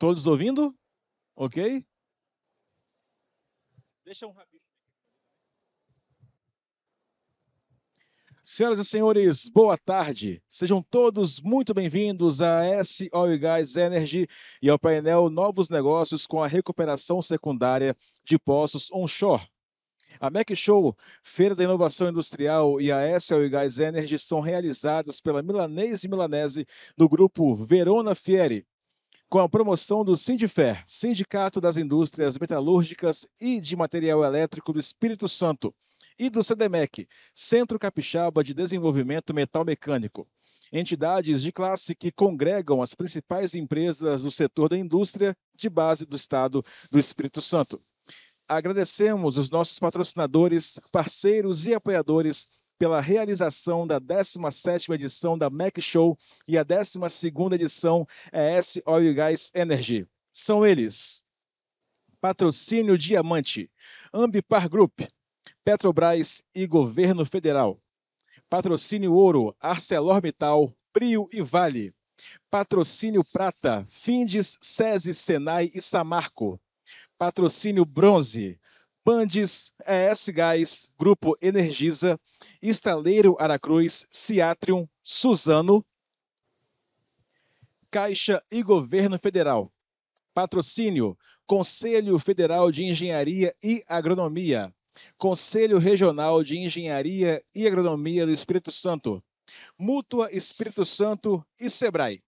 Todos ouvindo? Ok? Deixa um rapidinho. Senhoras e senhores, boa tarde. Sejam todos muito bem-vindos à S Oil Gas Energy e ao painel Novos Negócios com a recuperação secundária de poços onshore. A MEC Show, Feira da Inovação Industrial e a S Oil Gas Energy são realizadas pela Milanese e Milanese do grupo Verona Fieri, com a promoção do Sindifer, Sindicato das Indústrias Metalúrgicas e de Material Elétrico do Espírito Santo, e do CDMEC, Centro Capixaba de Desenvolvimento Metal Mecânico, entidades de classe que congregam as principais empresas do setor da indústria de base do Estado do Espírito Santo. Agradecemos os nossos patrocinadores, parceiros e apoiadores pela realização da 17ª edição da MEC Show e a 12ª edição S Oil Gas Energy. São eles: Patrocínio Diamante, Ambipar Group, Petrobras e Governo Federal. Patrocínio Ouro, ArcelorMittal, Prio e Vale. Patrocínio Prata, Findes, SESI, Senai e Samarco. Patrocínio Bronze, Pandes, ES Gás, Grupo Energisa, Estaleiro Aracruz, Ciatrium, Suzano, Caixa e Governo Federal. Patrocínio, Conselho Federal de Engenharia e Agronomia, Conselho Regional de Engenharia e Agronomia do Espírito Santo, Mútua Espírito Santo e Sebrae.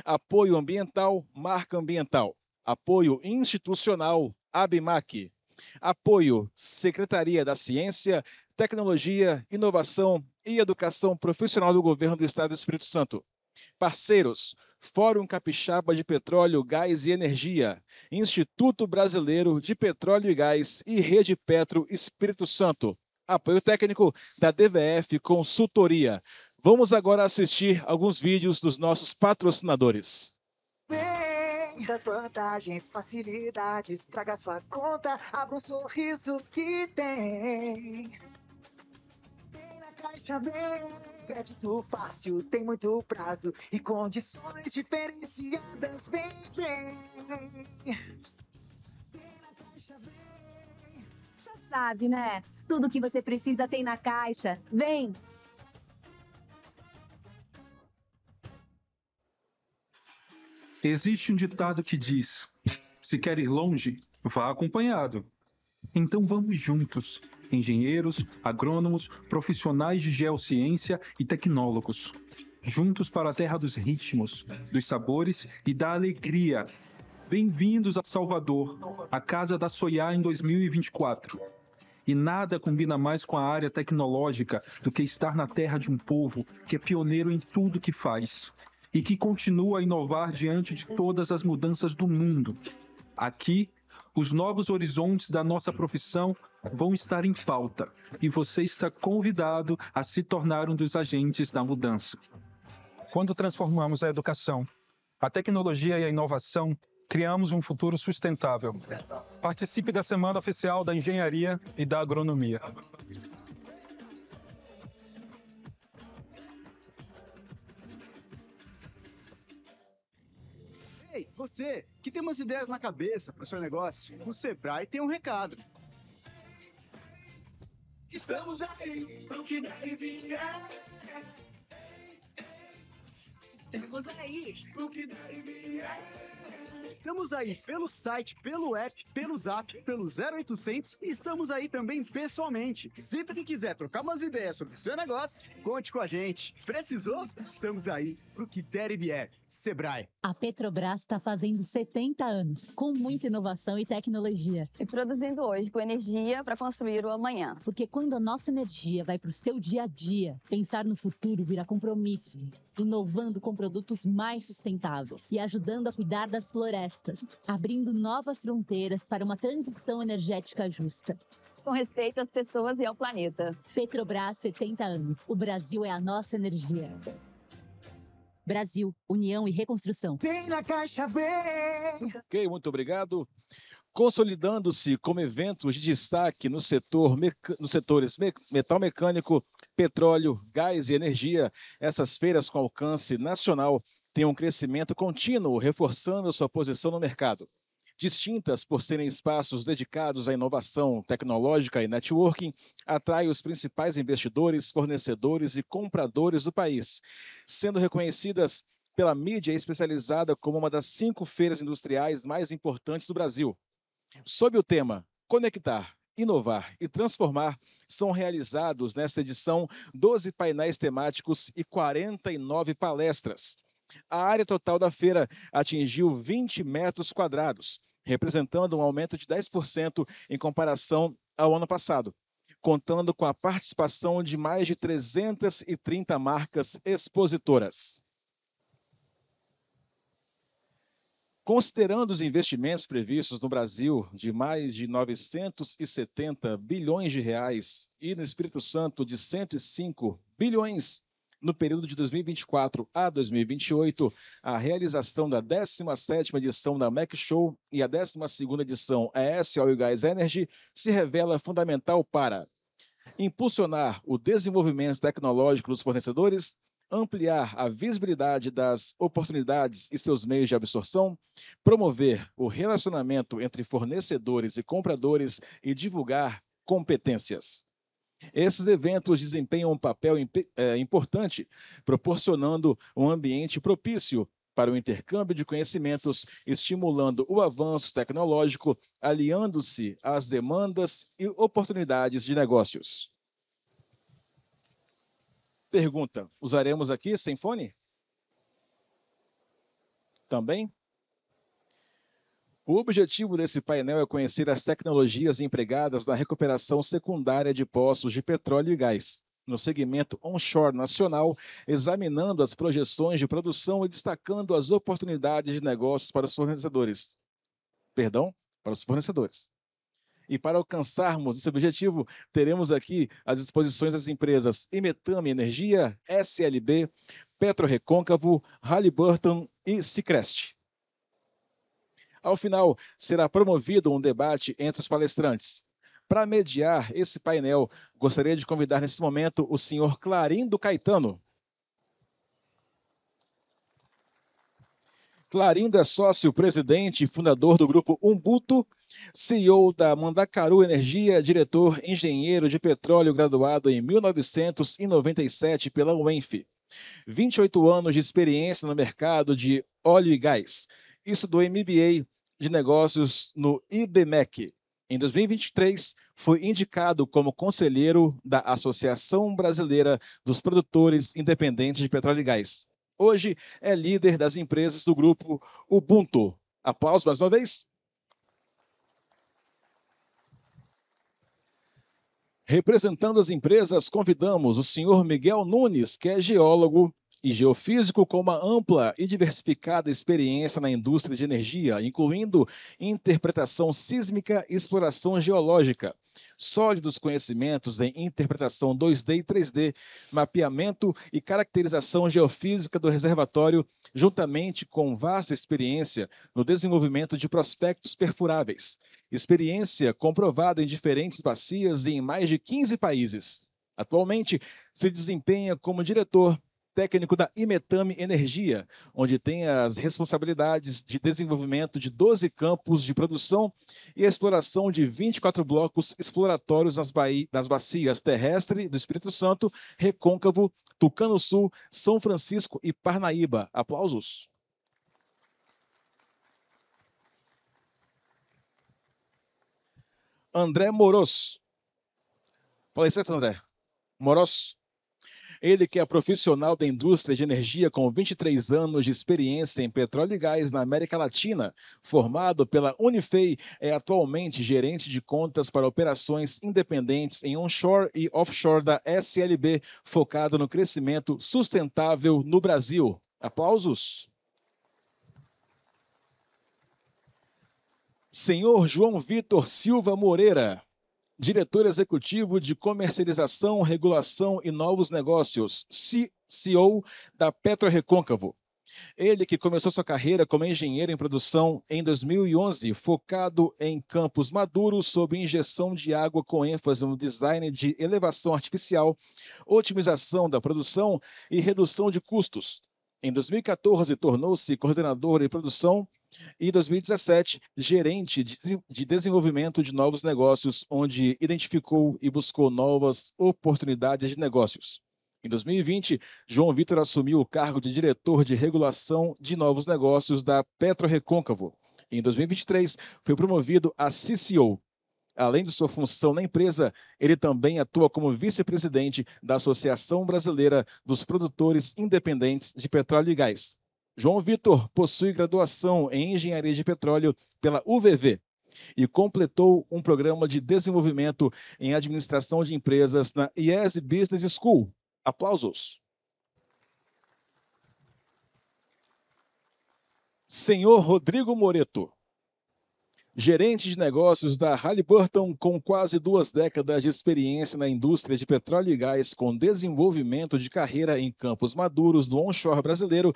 Apoio Ambiental, Marca Ambiental. Apoio Institucional, ABMAC. Apoio Secretaria da Ciência, Tecnologia, Inovação e Educação Profissional do Governo do Estado do Espírito Santo. Parceiros: Fórum Capixaba de Petróleo, Gás e Energia, Instituto Brasileiro de Petróleo e Gás e Rede Petro Espírito Santo. Apoio técnico da DVF Consultoria. Vamos agora assistir alguns vídeos dos nossos patrocinadores. Das vantagens, facilidades, traga sua conta, abra um sorriso que tem. Tem na Caixa Vem, crédito fácil, tem muito prazo e condições diferenciadas, vem. Tem na Caixa Vem. Já sabe, né? Tudo que você precisa tem na Caixa. Vem! Existe um ditado que diz: se quer ir longe, vá acompanhado. Então vamos juntos, engenheiros, agrônomos, profissionais de geociência e tecnólogos. Juntos para a terra dos ritmos, dos sabores e da alegria. Bem-vindos a Salvador, a casa da Soiá em 2024. E nada combina mais com a área tecnológica do que estar na terra de um povo que é pioneiro em tudo que faz e que continua a inovar diante de todas as mudanças do mundo. Aqui, os novos horizontes da nossa profissão vão estar em pauta e você está convidado a se tornar um dos agentes da mudança. Quando transformamos a educação, a tecnologia e a inovação, criamos um futuro sustentável. Participe da Semana Oficial da Engenharia e da Agronomia. Ei, você que tem umas ideias na cabeça para o seu negócio, o Sebrae tem um recado. Estamos aí pro que deve vier. Estamos aí pro que deve vier. Estamos aí pelo site, pelo app, pelo zap, pelo 0800 e estamos aí também pessoalmente. Sempre que quiser trocar umas ideias sobre o seu negócio, conte com a gente. Precisou? Estamos aí pro que der e vier. Sebrae. A Petrobras está fazendo 70 anos, com muita inovação e tecnologia. E produzindo hoje com energia para construir o amanhã. Porque quando a nossa energia vai para o seu dia a dia, pensar no futuro vira compromisso. Inovando com produtos mais sustentáveis e ajudando a cuidar das florestas, abrindo novas fronteiras para uma transição energética justa. Com respeito às pessoas e ao planeta. Petrobras, 70 anos. O Brasil é a nossa energia. Brasil, União e Reconstrução. Tem na Caixa Vem. Ok, muito obrigado. Consolidando-se como eventos de destaque nos setores metal mecânico, petróleo, gás e energia. Essas feiras com alcance nacional têm um crescimento contínuo, reforçando sua posição no mercado. Distintas por serem espaços dedicados à inovação tecnológica e networking, atraem os principais investidores, fornecedores e compradores do país, sendo reconhecidas pela mídia especializada como uma das 5 feiras industriais mais importantes do Brasil. Sob o tema Conectar, Inovar e Transformar, são realizados nesta edição 12 painéis temáticos e 49 palestras. A área total da feira atingiu 20 metros quadrados, representando um aumento de 10% em comparação ao ano passado, contando com a participação de mais de 330 marcas expositoras. Considerando os investimentos previstos no Brasil de mais de 970 bilhões de reais e no Espírito Santo de 105 bilhões, no período de 2024 a 2028, a realização da 17ª edição da MEC Show e a 12ª edição ES Oil Gas Energy se revela fundamental para impulsionar o desenvolvimento tecnológico dos fornecedores, ampliar a visibilidade das oportunidades e seus meios de absorção, promover o relacionamento entre fornecedores e compradores e divulgar competências. Esses eventos desempenham um papel importante, proporcionando um ambiente propício para o intercâmbio de conhecimentos, estimulando o avanço tecnológico, aliando-se às demandas e oportunidades de negócios. Pergunta: usaremos aqui sem fone? Também? O objetivo desse painel é conhecer as tecnologias empregadas na recuperação secundária de poços de petróleo e gás, no segmento onshore nacional, examinando as projeções de produção e destacando as oportunidades de negócios para os fornecedores. Para os fornecedores. E para alcançarmos esse objetivo, teremos aqui as exposições das empresas Imetame Energia, SLB, PetroRecôncavo, Halliburton e Sicrest. Ao final, será promovido um debate entre os palestrantes. Para mediar esse painel, gostaria de convidar nesse momento o senhor Clarindo Caetano. Clarindo é sócio-presidente e fundador do grupo Ubuntu, CEO da Mandacaru Energia, diretor engenheiro de petróleo graduado em 1997 pela UENF. 28 anos de experiência no mercado de óleo e gás. Estudou MBA de negócios no IBMEC. Em 2023, foi indicado como conselheiro da Associação Brasileira dos Produtores Independentes de Petróleo e Gás. Hoje é líder das empresas do grupo Ubuntu. Aplausos mais uma vez. Representando as empresas, convidamos o senhor Miguel Nunes, que é geólogo e geofísico com uma ampla e diversificada experiência na indústria de energia, incluindo interpretação sísmica e exploração geológica, sólidos conhecimentos em interpretação 2D e 3D, mapeamento e caracterização geofísica do reservatório, juntamente com vasta experiência no desenvolvimento de prospectos perfuráveis. Experiência comprovada em diferentes bacias e em mais de 15 países. Atualmente, se desempenha como diretor técnico da Imetame Energia, onde tem as responsabilidades de desenvolvimento de 12 campos de produção e exploração de 24 blocos exploratórios nas bacias terrestre do Espírito Santo, Recôncavo, Tucano Sul, São Francisco e Parnaíba. Aplausos. André Moros. Fala certo, André. Moros. Ele que é profissional da indústria de energia com 23 anos de experiência em petróleo e gás na América Latina, formado pela Unifei, é atualmente gerente de contas para operações independentes em onshore e offshore da SLB, focado no crescimento sustentável no Brasil. Aplausos. Senhor João Vitor Silva Moreira, diretor executivo de comercialização, regulação e novos negócios, CEO da PetroRecôncavo. Ele que começou sua carreira como engenheiro em produção em 2011, focado em campos maduros sob injeção de água com ênfase no design de elevação artificial, otimização da produção e redução de custos. Em 2014, tornou-se coordenador de produção e, em 2017, gerente de desenvolvimento de novos negócios, onde identificou e buscou novas oportunidades de negócios. Em 2020, João Vitor assumiu o cargo de diretor de regulação de novos negócios da PetroRecôncavo. Em 2023, foi promovido a CCO. Além de sua função na empresa, ele também atua como vice-presidente da Associação Brasileira dos Produtores Independentes de Petróleo e Gás. João Vitor possui graduação em Engenharia de Petróleo pela UVV e completou um programa de desenvolvimento em administração de empresas na IESE Business School. Aplausos. Senhor Rodrigo Moreto, gerente de negócios da Halliburton, com quase 2 décadas de experiência na indústria de petróleo e gás, com desenvolvimento de carreira em campos maduros do onshore brasileiro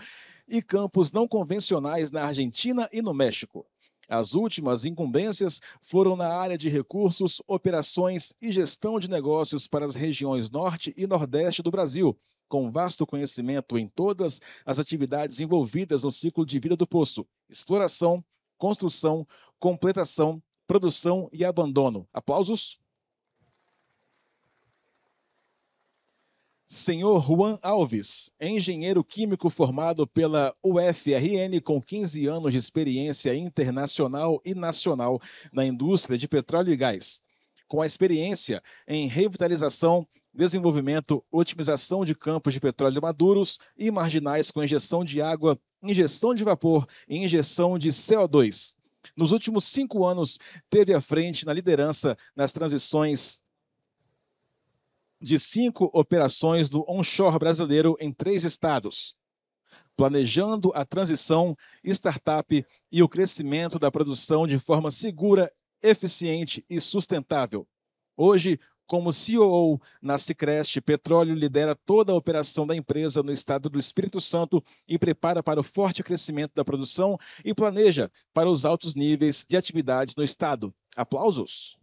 e campos não convencionais na Argentina e no México. As últimas incumbências foram na área de recursos, operações e gestão de negócios para as regiões Norte e Nordeste do Brasil, com vasto conhecimento em todas as atividades envolvidas no ciclo de vida do poço: exploração, construção, completação, produção e abandono. Aplausos. Senhor Juan Alves, engenheiro químico formado pela UFRN, com 15 anos de experiência internacional e nacional na indústria de petróleo e gás, com a experiência em revitalização, desenvolvimento, otimização de campos de petróleo maduros e marginais com injeção de água, injeção de vapor e injeção de CO2. Nos últimos 5 anos, teve à frente na liderança nas transições de 5 operações do onshore brasileiro em 3 estados, planejando a transição, startup e o crescimento da produção de forma segura, eficiente e sustentável. Hoje, como COO na Sicrest Petróleo, lidera toda a operação da empresa no estado do Espírito Santo e prepara para o forte crescimento da produção e planeja para os altos níveis de atividades no estado. Aplausos.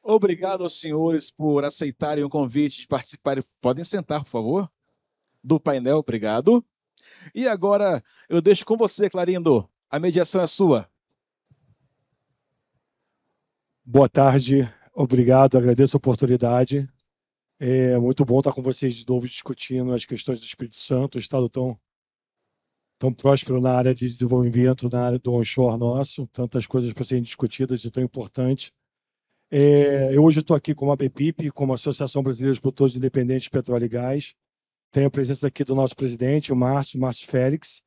Obrigado aos senhores por aceitarem o convite de participarem. Podem sentar, por favor, do painel. Obrigado. E agora eu deixo com você, Clarindo. A mediação é sua. Boa tarde, obrigado, agradeço a oportunidade. É muito bom estar com vocês de novo discutindo as questões do Espírito Santo, um estado tão próspero na área de desenvolvimento, na área do onshore nosso, tantas coisas para serem discutidas e tão importantes. Eu hoje estou aqui com a ABPIP, como Associação Brasileira de Produtores Independentes de Petróleo e Gás. Tenho a presença aqui do nosso presidente, o Márcio Félix.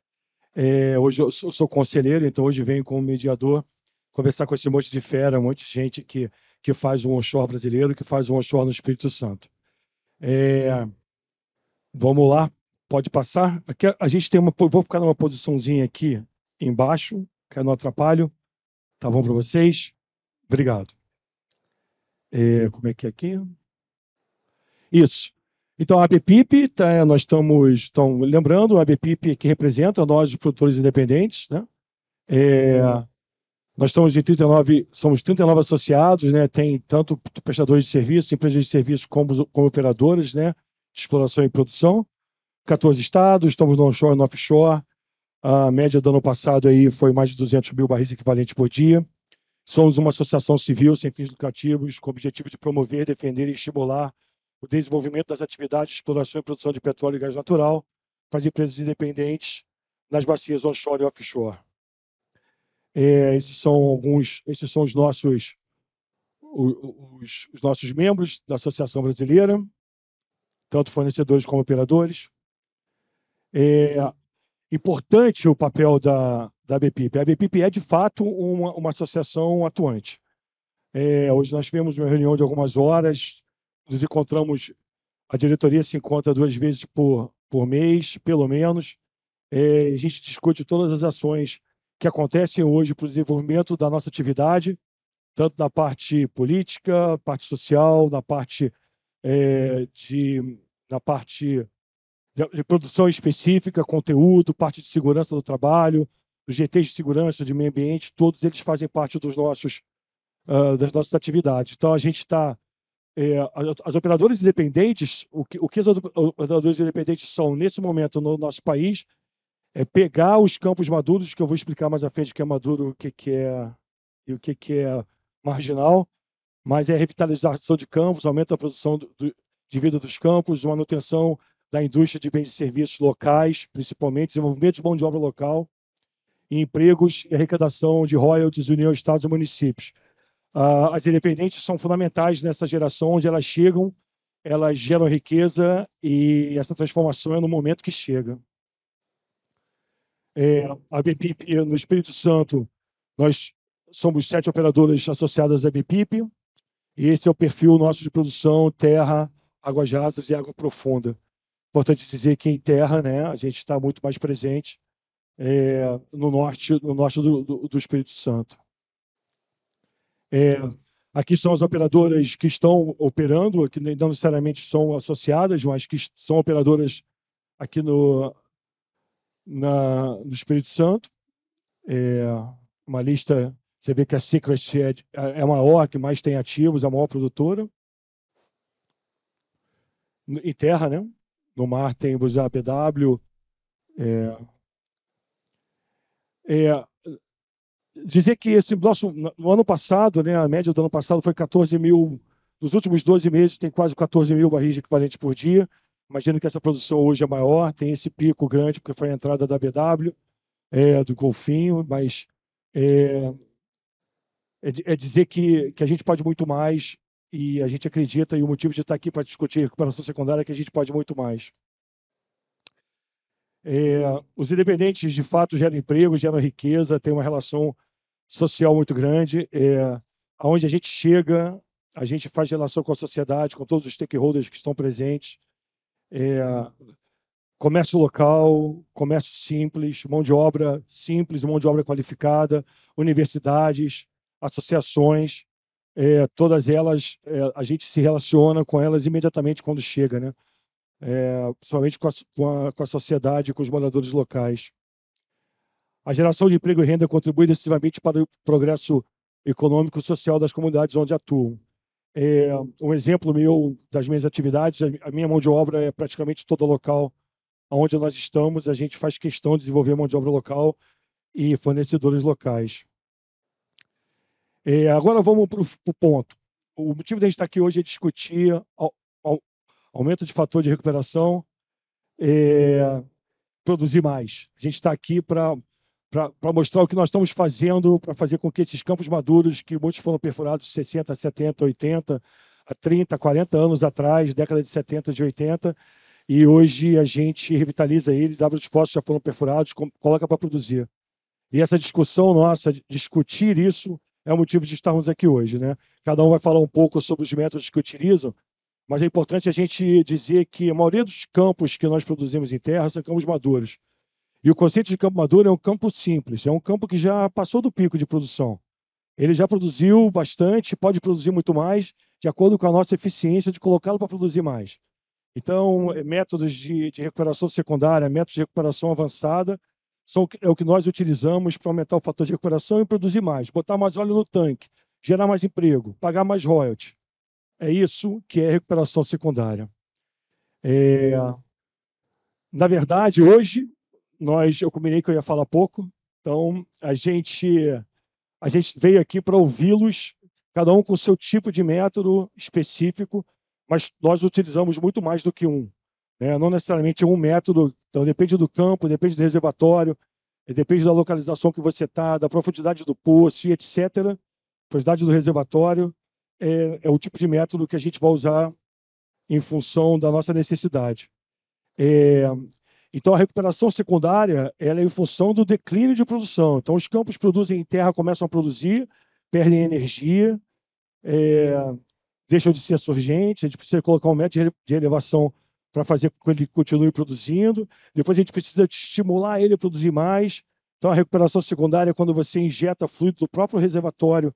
Hoje eu sou conselheiro, então hoje venho como mediador conversar com esse monte de fera, um monte de gente que faz o onshore brasileiro, que faz o onshore no Espírito Santo. Vamos lá, pode passar. Aqui a gente tem vou ficar numa posiçãozinha aqui embaixo, que eu não atrapalho. Tá bom para vocês? Obrigado. Como é que é aqui? Isso. Então, a ABPIP, nós estamos lembrando, a ABPIP que representa nós, os produtores independentes, né? Nós somos 39 associados, né? Tem tanto prestadores de serviços, empresas de serviços como operadoras, né? De exploração e produção. 14 estados, estamos no onshore e no offshore. A média do ano passado aí foi mais de 200 mil barris equivalentes por dia. Somos uma associação civil sem fins lucrativos, com o objetivo de promover, defender e estimular o desenvolvimento das atividades de exploração e produção de petróleo e gás natural para as empresas independentes nas bacias onshore e offshore. Esses são os nossos membros da Associação Brasileira, tanto fornecedores como operadores. Importante o papel da ABPIP. A ABPIP é, de fato, uma associação atuante. Hoje nós tivemos uma reunião de algumas horas, nos encontramos, a diretoria se encontra 2 vezes por mês, pelo menos. A gente discute todas as ações que acontecem hoje para o desenvolvimento da nossa atividade, tanto na parte política, parte social, na parte de produção específica, conteúdo, parte de segurança do trabalho, os GTs de segurança, de meio ambiente, todos eles fazem parte das nossas atividades. Então, a gente está... as operadoras independentes, o que as operadoras independentes são, nesse momento, no nosso país, é pegar os campos maduros, que eu vou explicar mais à frente o que é maduro, o que é e o que é marginal, mas é revitalização de campos, aumento da produção de vida dos campos, manutenção da indústria de bens e serviços locais, principalmente, desenvolvimento de mão de obra local, e empregos e arrecadação de royalties, União, Estados e municípios. As independentes são fundamentais nessa geração, onde elas chegam, elas geram riqueza e essa transformação é no momento que chega. A BPIP, no Espírito Santo, nós somos 7 operadoras associadas à BPIP, e esse é o perfil nosso de produção, terra, águas rasas e água profunda. Importante dizer que em terra, né, a gente está muito mais presente no norte do Espírito Santo. Aqui são as operadoras que estão operando, que não necessariamente são associadas, mas que são operadoras aqui no Espírito Santo. Uma lista, você vê que a Secret é a maior, que mais tem ativos, a maior produtora. Em terra, né? No mar tem o BW. Dizer que no ano passado, né, a média do ano passado foi 14 mil, nos últimos 12 meses tem quase 14 mil barris de equivalente por dia. Imagino que essa produção hoje é maior, tem esse pico grande, porque foi a entrada da BW, do Golfinho, mas dizer que a gente pode muito mais, e a gente acredita, e o motivo de estar aqui para discutir recuperação secundária é que a gente pode muito mais. Os independentes, de fato, geram emprego, geram riqueza, tem uma relação social muito grande. Aonde a gente chega, a gente faz relação com a sociedade, com todos os stakeholders que estão presentes. Comércio local, comércio simples, mão de obra simples, mão de obra qualificada, universidades, associações, todas elas, a gente se relaciona com elas imediatamente quando chega, né? Principalmente com a sociedade, com os moradores locais. A geração de emprego e renda contribui decisivamente para o progresso econômico e social das comunidades onde atuam. Um exemplo meu das minhas atividades, a minha mão de obra é praticamente toda local. Onde nós estamos, a gente faz questão de desenvolver mão de obra local e fornecedores locais. Agora vamos para o ponto. O motivo de a gente estar aqui hoje é discutir aumento de fator de recuperação, produzir mais. A gente está aqui para mostrar o que nós estamos fazendo para fazer com que esses campos maduros, que muitos foram perfurados 60, 70, 80, há 30, 40 anos atrás, década de 70, de 80, e hoje a gente revitaliza eles, abre os postos que já foram perfurados, coloca para produzir. E essa discussão nossa, discutir isso, é o motivo de estarmos aqui hoje, né? Cada um vai falar um pouco sobre os métodos que utilizam, mas é importante a gente dizer que a maioria dos campos que nós produzimos em terra são campos maduros. E o conceito de campo maduro é um campo simples, é um campo que já passou do pico de produção. Ele já produziu bastante, pode produzir muito mais, de acordo com a nossa eficiência de colocá-lo para produzir mais. Então, métodos de recuperação secundária, métodos de recuperação avançada, é o que nós utilizamos para aumentar o fator de recuperação e produzir mais. Botar mais óleo no tanque, gerar mais emprego, pagar mais royalties. É isso que é recuperação secundária. Na verdade, hoje, eu combinei que eu ia falar pouco, então a gente veio aqui para ouvi-los, cada um com o seu tipo de método específico, mas nós utilizamos muito mais do que um. Não necessariamente um método, então depende do campo, depende do reservatório, depende da localização que você está, da profundidade do poço, e etc. Profundidade do reservatório é o tipo de método que a gente vai usar em função da nossa necessidade. Então, a recuperação secundária ela é em função do declínio de produção. Então, os campos produzem em terra, começam a produzir, perdem energia, deixam de ser surgentes, a gente precisa colocar um método de elevação para fazer com que ele continue produzindo. Depois a gente precisa estimular ele a produzir mais. Então, a recuperação secundária é quando você injeta fluido do próprio reservatório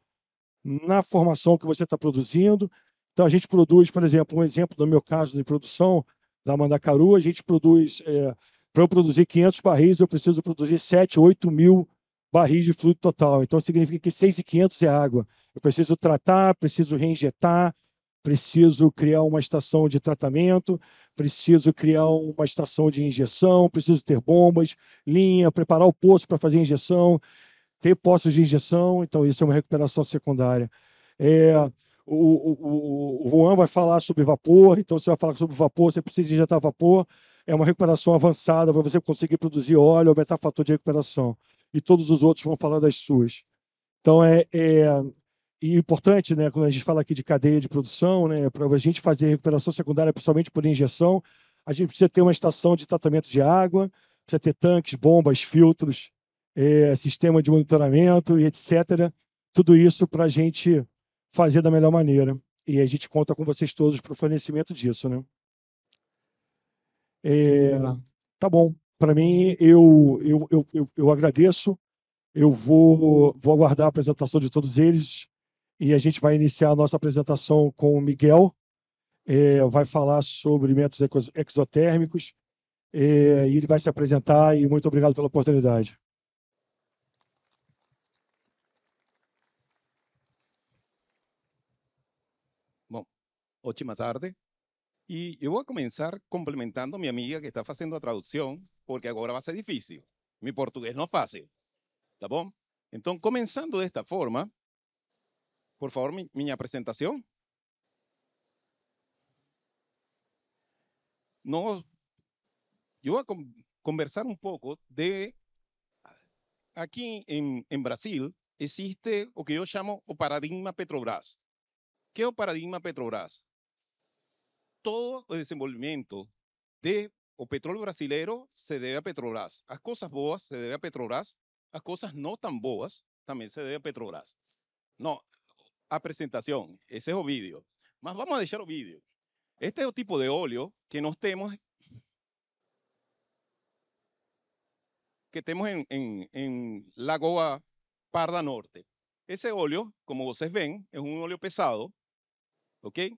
na formação que você está produzindo. Então, a gente produz, por exemplo, um exemplo no meu caso de produção, da Mandacaru, a gente produz, para eu produzir 500 barris, eu preciso produzir 7, 8 mil barris de fluido total. Então, significa que 6.500 é água. Eu preciso tratar, preciso reinjetar, preciso criar uma estação de tratamento, preciso criar uma estação de injeção, preciso ter bombas, linha, preparar o poço para fazer injeção, ter poços de injeção. Então, isso é uma recuperação secundária. O Juan vai falar sobre vapor, então você vai falar sobre vapor, você precisa injetar vapor, é uma recuperação avançada para você conseguir produzir óleo, aumentar o fator de recuperação. E todos os outros vão falar das suas. Então, e importante, né, quando a gente fala aqui de cadeia de produção, né, para a gente fazer recuperação secundária, principalmente por injeção, a gente precisa ter uma estação de tratamento de água, precisa ter tanques, bombas, filtros, sistema de monitoramento e etc. Tudo isso para a gente fazer da melhor maneira. E a gente conta com vocês todos para o fornecimento disso, né? Tá bom. Para mim, eu agradeço. Eu vou aguardar a apresentação de todos eles e a gente vai iniciar a nossa apresentação com o Miguel. Vai falar sobre métodos exotérmicos e ele vai se apresentar. E muito obrigado pela oportunidade. Bom, ótima tarde. E eu vou começar complementando a minha amiga que está fazendo a tradução, porque agora vai ser difícil. Meu português não é fácil. Tá bom? Então, começando desta forma, por favor, minha apresentação. Eu vou conversar um pouco de... Aqui em Brasil, existe o que eu chamo o paradigma Petrobras. O que é o paradigma Petrobras? Todo o desenvolvimento do petróleo brasileiro se deve a Petrobras. As coisas boas se deve a Petrobras. As coisas não tão boas também se deve a Petrobras. Não, a apresentação, esse é o vídeo. Mas vamos deixar o vídeo. Este é o tipo de óleo que nós temos em Lagoa Parda Norte. Esse óleo, como vocês veem, é um óleo pesado, ok?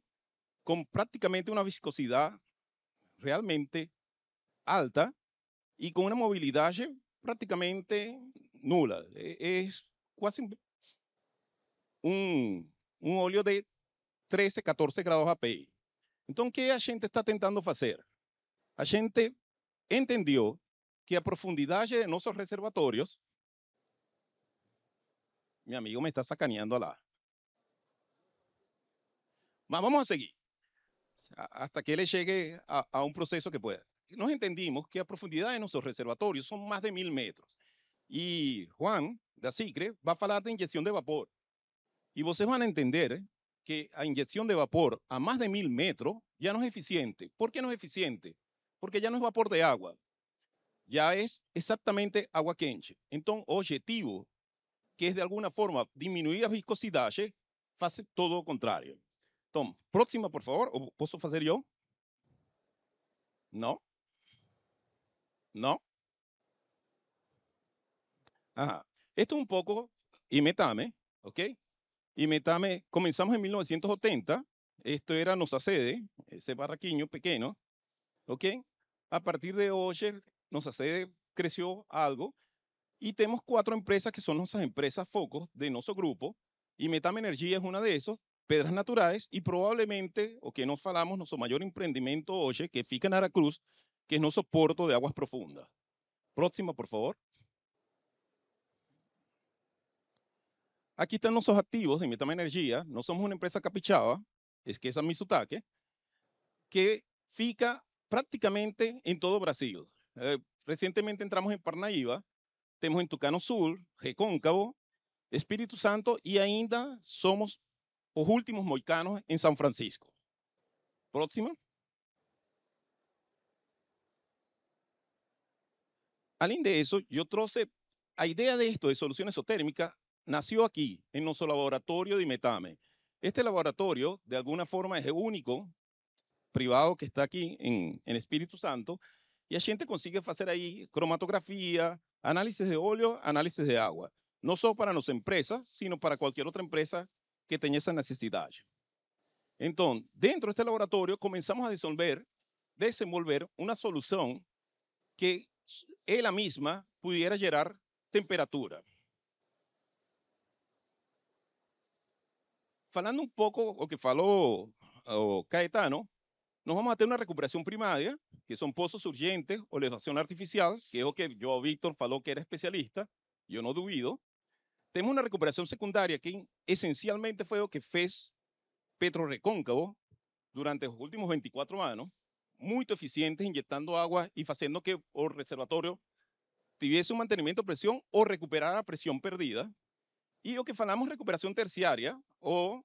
Com praticamente uma viscosidade realmente alta e com uma mobilidade praticamente nula. É quase um óleo de 13, 14 graus API. Então, o que a gente está tentando fazer? A gente entendeu que a profundidade de nossos reservatórios... Mi amigo me está sacaneando lá. Mas vamos a seguir. Hasta que ele llegue a un proceso que pueda. Nos entendimos que a profundidad de nuestros reservatorios son más de 1000 metros. Y Juan, da Sicre, va a falar de inyección de vapor. Y ustedes van a entender que a inyección de vapor a más de 1000 metros ya no es eficiente. ¿Por qué no es eficiente? Porque ya no es vapor de agua. Ya es exactamente agua quente. Entonces, el objetivo, que es de alguna forma disminuir a viscosidade, faz todo o contrário. Então, próxima, por favor. Ou posso fazer eu? Não? Não? Ajá. Esto es un poco Imetame, ¿ok? Imetame, comenzamos en 1980. Esto era nossa sede, ese barraquinho pequeño, ¿ok? A partir de hoy, nossa sede creció algo. Y tenemos 4 empresas que son nuestras empresas focos de nuestro grupo. Y Imetame Energía es una de esos, Pedras Naturais, y probablemente, o que nos falamos, nuestro mayor emprendimiento hoy, que fica en Aracruz, que es nuestro puerto de aguas profundas. Próxima, por favor. Aquí están nuestros activos de Imetame Energía. No somos una empresa capixaba, es que esa es mi sotaque, que fica prácticamente en todo Brasil. Recientemente entramos en Parnaíba, temos em Tucano Sul, Recôncavo, Espírito Santo e ainda somos os últimos moicanos em São Francisco. Próxima. Além disso, eu trouxe a ideia de esto de solución esotérmica, nació aquí, en nuestro laboratorio de Imetame. Este laboratorio, de alguna forma, es el único privado que está aquí en Espírito Santo, y a gente consigue hacer ahí cromatografía, análisis de óleo, análisis de agua. No solo para nuestra empresa, sino para cualquier otra empresa que tenga esa necesidad. Entonces, dentro de este laboratorio comenzamos a disolver desenvolver una solución que ela misma pudiera gerar temperatura. Falando un poco o que falou o Caetano, nós vamos a ter uma recuperação primária, que são poços urgentes, olefação artificial, que é o que o Víctor falou que era especialista, eu não duvido. Temos uma recuperação secundária que essencialmente foi o que fez Petrorecôncavo durante os últimos 24 anos, muito eficiente, inyectando água e fazendo que o reservatório tivesse um mantenimento de pressão ou recuperar a pressão perdida. E o que falamos recuperação terciária ou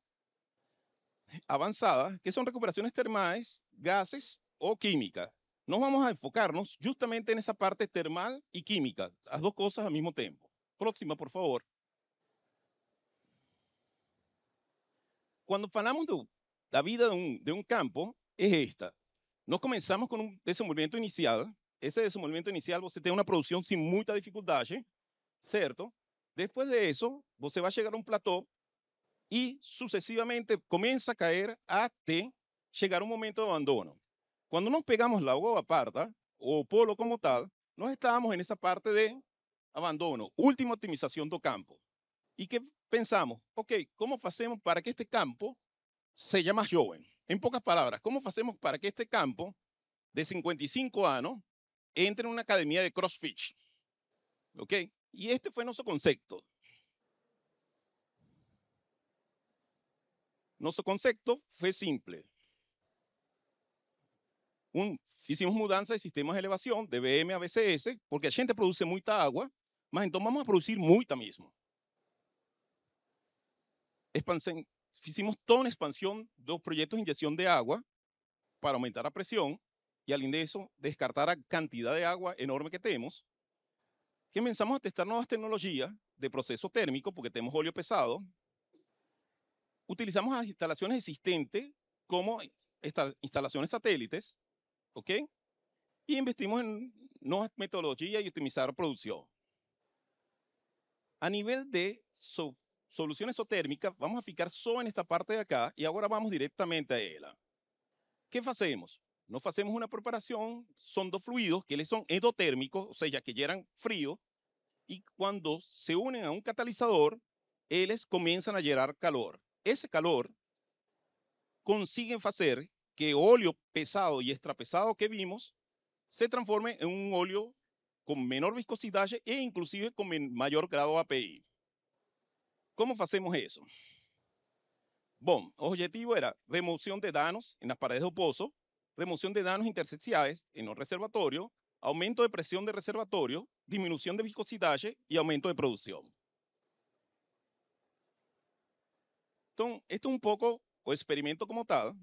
avançada, que são recuperações termais, gases ou química. Nós vamos a enfocar-nos justamente nessa parte termal e química, as duas coisas ao mesmo tempo. Próxima, por favor. Quando falamos da vida de um campo, é esta. Nós começamos com um desenvolvimento inicial. Esse desenvolvimento inicial você tem uma produção sem muita dificuldade, certo? Depois disso, você vai chegar a um platô e sucessivamente começa a cair até chegar um momento de abandono. Quando nós pegamos Lagoa Parda, o polo como tal, nós estávamos nessa parte de abandono, última otimização do campo. E que pensamos, ok, como fazemos para que este campo seja mais jovem? Em poucas palavras, como fazemos para que este campo de 55 anos entre em uma academia de CrossFit? Ok? E este foi nosso conceito. Nosso conceito foi simples. Fizemos mudança de sistemas de elevação, de BM a BCS, porque a gente produz muita água, mas então vamos a produzir muita mesmo. Fizemos toda uma expansão dos projetos de injeção de água para aumentar a pressão e, além disso, descartar a quantidade de água enorme que temos. Comenzamos a testar novas tecnologias de proceso térmico, porque temos óleo pesado. Utilizamos as instalações existentes como instalações satélites, ¿ok? E investimos em novas metodologias e otimizar a produção. A nível de soluções isotérmicas, vamos a ficar só nesta parte de acá e agora vamos diretamente a ela. O que fazemos? Nós fazemos uma preparação, são dos fluidos que eles são endotérmicos, ou seja, que geram frio, e quando se unem a um catalisador, eles começam a gerar calor. Esse calor consiguen fazer que o óleo pesado e extrapesado que vimos se transforme em um óleo com menor viscosidade e inclusive com maior grado de API. Como fazemos isso? Bom, o objetivo era remoção de danos nas paredes do poço, remoção de danos intersticiais no reservatório, aumento de pressão do reservatório, diminuição de viscosidade e aumento de produção. Então, este é um pouco o experimento como tal.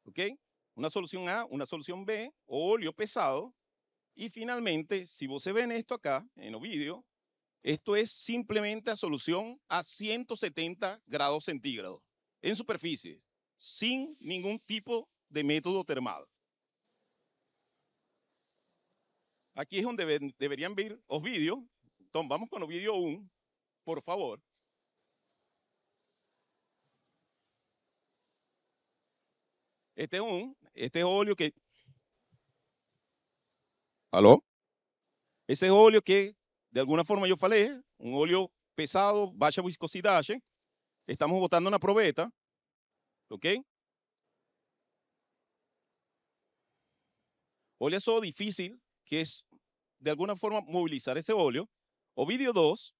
Ok? Uma solução A, uma solução B, o óleo pesado. E, finalmente, se você vê isto acá, no vídeo, isto é simplesmente a solução a 170 graus centígrados, em superfície, sem nenhum tipo de método termal. Aqui é onde deveriam ver os vídeos. Então, vamos com o vídeo 1, por favor. Este é óleo que... ¿Aló? Esse é óleo que, de alguma forma, eu falei, um óleo pesado, baixa viscosidade. Estamos botando na probeta, ok? Olha só o difícil que é, de alguma forma, mobilizar esse óleo. O vídeo 2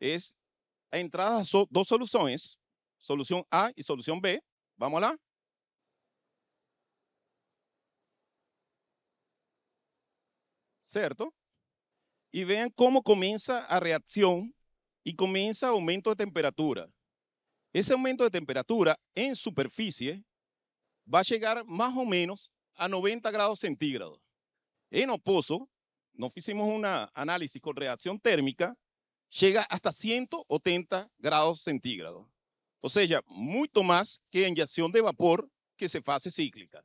é a entrada de duas soluções, solução A e solução B. Vamos lá? Certo? E vejam como começa a reação e começa o aumento de temperatura. Esse aumento de temperatura em superfície vai chegar mais ou menos a 90 graus centígrados. E no poço, nós fizemos uma análise com reação térmica, chega hasta 180 graus centígrados. Ou seja, muito mais que a injeção de vapor que se faz cíclica.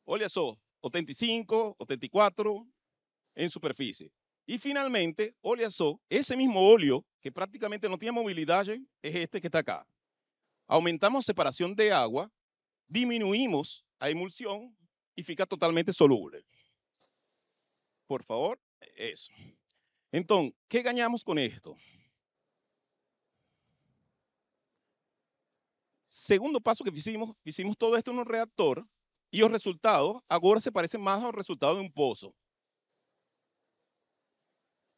Olha só, 85, 84 em superfície. E, finalmente, olha só, esse mesmo óleo, que praticamente não tinha mobilidade, é este que está acá. Aumentamos a separação de água, diminuímos a emulsão, y fica totalmente soluble. Por favor, eso. Entonces, ¿qué ganamos con esto? Segundo paso que hicimos todo esto en un reactor y los resultados ahora se parecen más a los resultados de un pozo.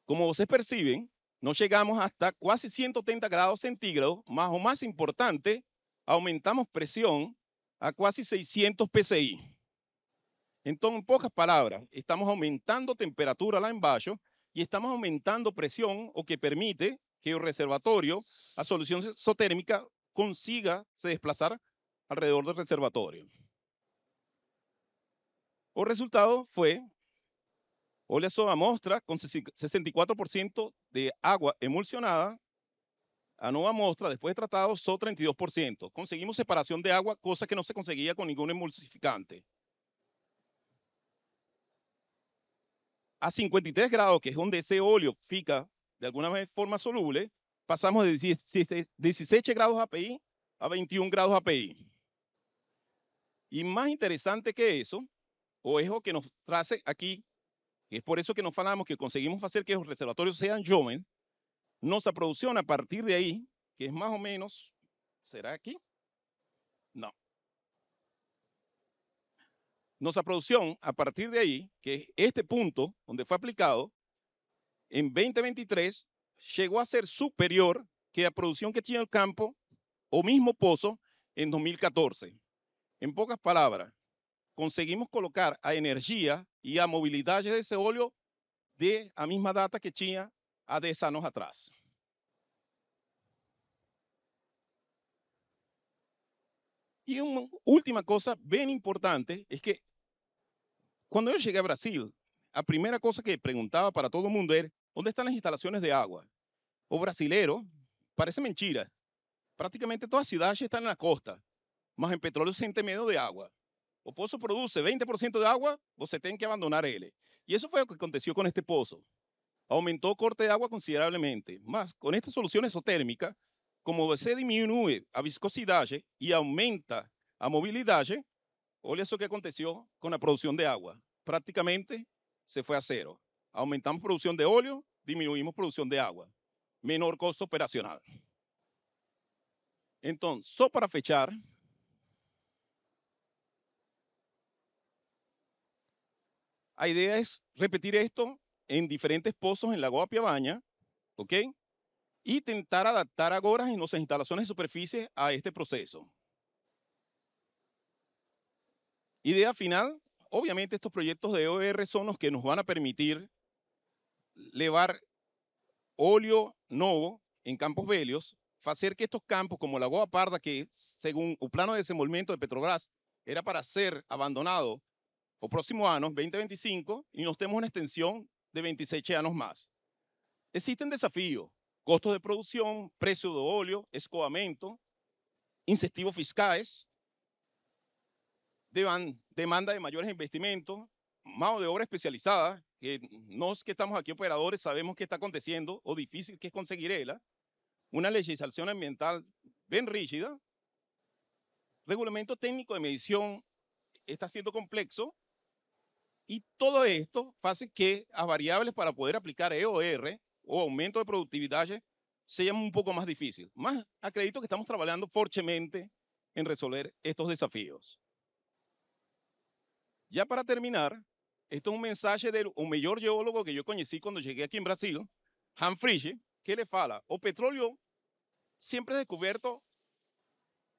Como ustedes perciben, nos llegamos hasta casi 130 grados centígrados, más o más importante, aumentamos presión a casi 600 psi. Entonces, en pocas palabras, estamos aumentando temperatura lá embaixo y estamos aumentando presión, o que permite que el reservatorio, a solución isotérmica, consiga se desplazar alrededor del reservatorio. El resultado fue, olha só a amostra com 64% de água emulsionada, a nueva amostra, después de tratado, solo 32%. Conseguimos separación de agua, cosa que no se conseguía con ningún emulsificante. A 53 grados, que es donde ese óleo fica de alguna forma soluble, pasamos de 17 grados API a 21 grados API. Y más interesante que eso, o es lo que nos trae aquí, que es por eso que nos falamos que conseguimos hacer que los reservatorios sean jóvenes, nuestra producción a partir de ahí, que es más o menos, ¿será aquí? No. Nuestra producción a partir de ahí, que es este punto donde fue aplicado, en 2023 llegó a ser superior que la producción que tiene el campo o mismo pozo en 2014. En pocas palabras, conseguimos colocar a energía y a movilidad de ese óleo de la misma data que tinha há 10 anos atrás. Y una última cosa bien importante es que cuando yo llegué a Brasil, la primera cosa que preguntaba para todo el mundo era, ¿dónde están las instalaciones de agua? O brasilero, parece mentira, prácticamente todas las ciudades están en la costa, mas en petróleo se siente menos de agua. O pozo produce 20% de agua, você tem que abandonar ele. Y eso fue lo que aconteció con este pozo. Aumentó el corte de agua considerablemente. Mas con esta solución esotérmica, como você diminui a viscosidade y aumenta a movilidade, olha eso que aconteció con la producción de agua. Prácticamente se fue a cero. Aumentamos producción de óleo, disminuimos producción de agua. Menor costo operacional. Entonces, solo para fechar, la idea es repetir esto en diferentes pozos en Lagoa Piabaña, ¿ok? Y intentar adaptar ahora en nuestras instalaciones de superficie a este proceso. Idea final, obviamente estos proyectos de EOR son los que nos van a permitir levar óleo novo en campos velhos, hacer que estos campos como Lagoa Parda, que según el plano de desenvolvimiento de Petrobras era para ser abandonado o próximo año, 2025, y nos tenemos una extensión de 26 años más. Existen desafíos, costos de producción, precio de óleo, escoamento, incentivos fiscales, demanda de mayores investimentos, mano de obra especializada, que nos que estamos aquí operadores sabemos qué está aconteciendo o difícil que es conseguir ella, una legislación ambiental bien rígida, regulamento técnico de medición está siendo complejo, y todo esto hace que las variables para poder aplicar EOR o aumento de productividad sean un poco más difíciles. Más acredito que estamos trabajando fuertemente en resolver estos desafíos. Ya para terminar, esto es un mensaje del mejor geólogo que yo conocí cuando llegué aquí en Brasil, Hans Frege, que le fala, o petróleo siempre es descubierto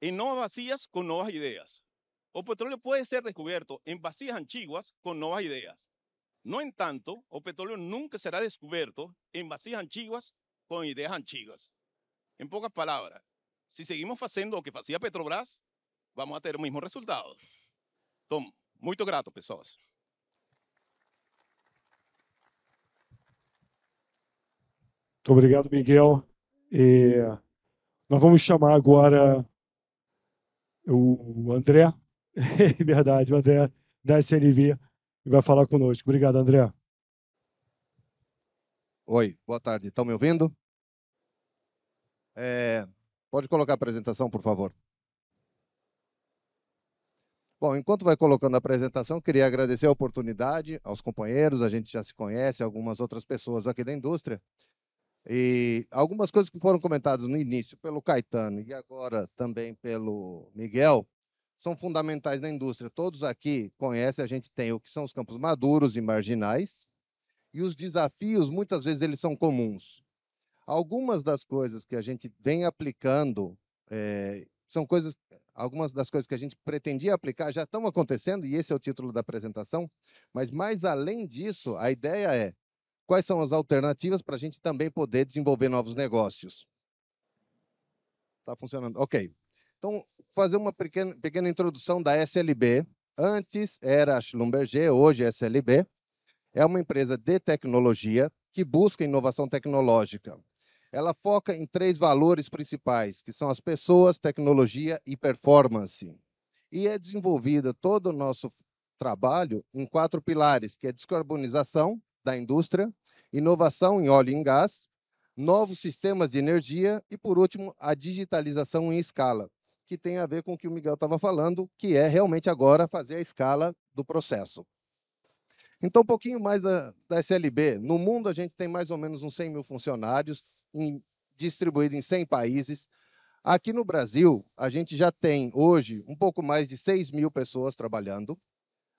en nuevas vacías con nuevas ideas. O petróleo puede ser descubierto en vacías antiguas con nuevas ideas. No en tanto, o petróleo nunca será descubierto en vacías antiguas con ideas antiguas. En pocas palabras, si seguimos haciendo lo que hacía Petrobras, vamos a tener el mismo resultado. Entonces, muy grato, pessoas. Muito obrigado, Miguel. Nós vamos chamar agora o André, verdade, o André da SNV, e vai falar conosco. Obrigado, André. Oi, boa tarde. Estão me ouvindo? Pode colocar a apresentação, por favor. Bom, enquanto vai colocando a apresentação, queria agradecer a oportunidade aos companheiros, a gente já se conhece, algumas outras pessoas aqui da indústria, e algumas coisas que foram comentadas no início pelo Caetano e agora também pelo Miguel, são fundamentais na indústria. Todos aqui conhecem, a gente tem o que são os campos maduros e marginais, e os desafios, muitas vezes, eles são comuns. Algumas das coisas que a gente vem aplicando, são coisas, algumas das coisas que a gente pretendia aplicar já estão acontecendo, e esse é o título da apresentação, mas mais além disso, a ideia é quais são as alternativas para a gente também poder desenvolver novos negócios. Está funcionando? Ok. Então, fazer uma pequena introdução da SLB. Antes era Schlumberger, hoje é SLB. É uma empresa de tecnologia que busca inovação tecnológica. Ela foca em 3 valores principais, que são as pessoas, tecnologia e performance. E é desenvolvida todo o nosso trabalho em 4 pilares, que é descarbonização da indústria, inovação em óleo e gás, novos sistemas de energia e, por último, a digitalização em escala, que tem a ver com o que o Miguel estava falando, que é realmente agora fazer a escala do processo. Então, um pouquinho mais da SLB. No mundo, a gente tem mais ou menos uns 100 mil funcionários, distribuídos em 100 países. Aqui no Brasil, a gente já tem, hoje, um pouco mais de 6 mil pessoas trabalhando.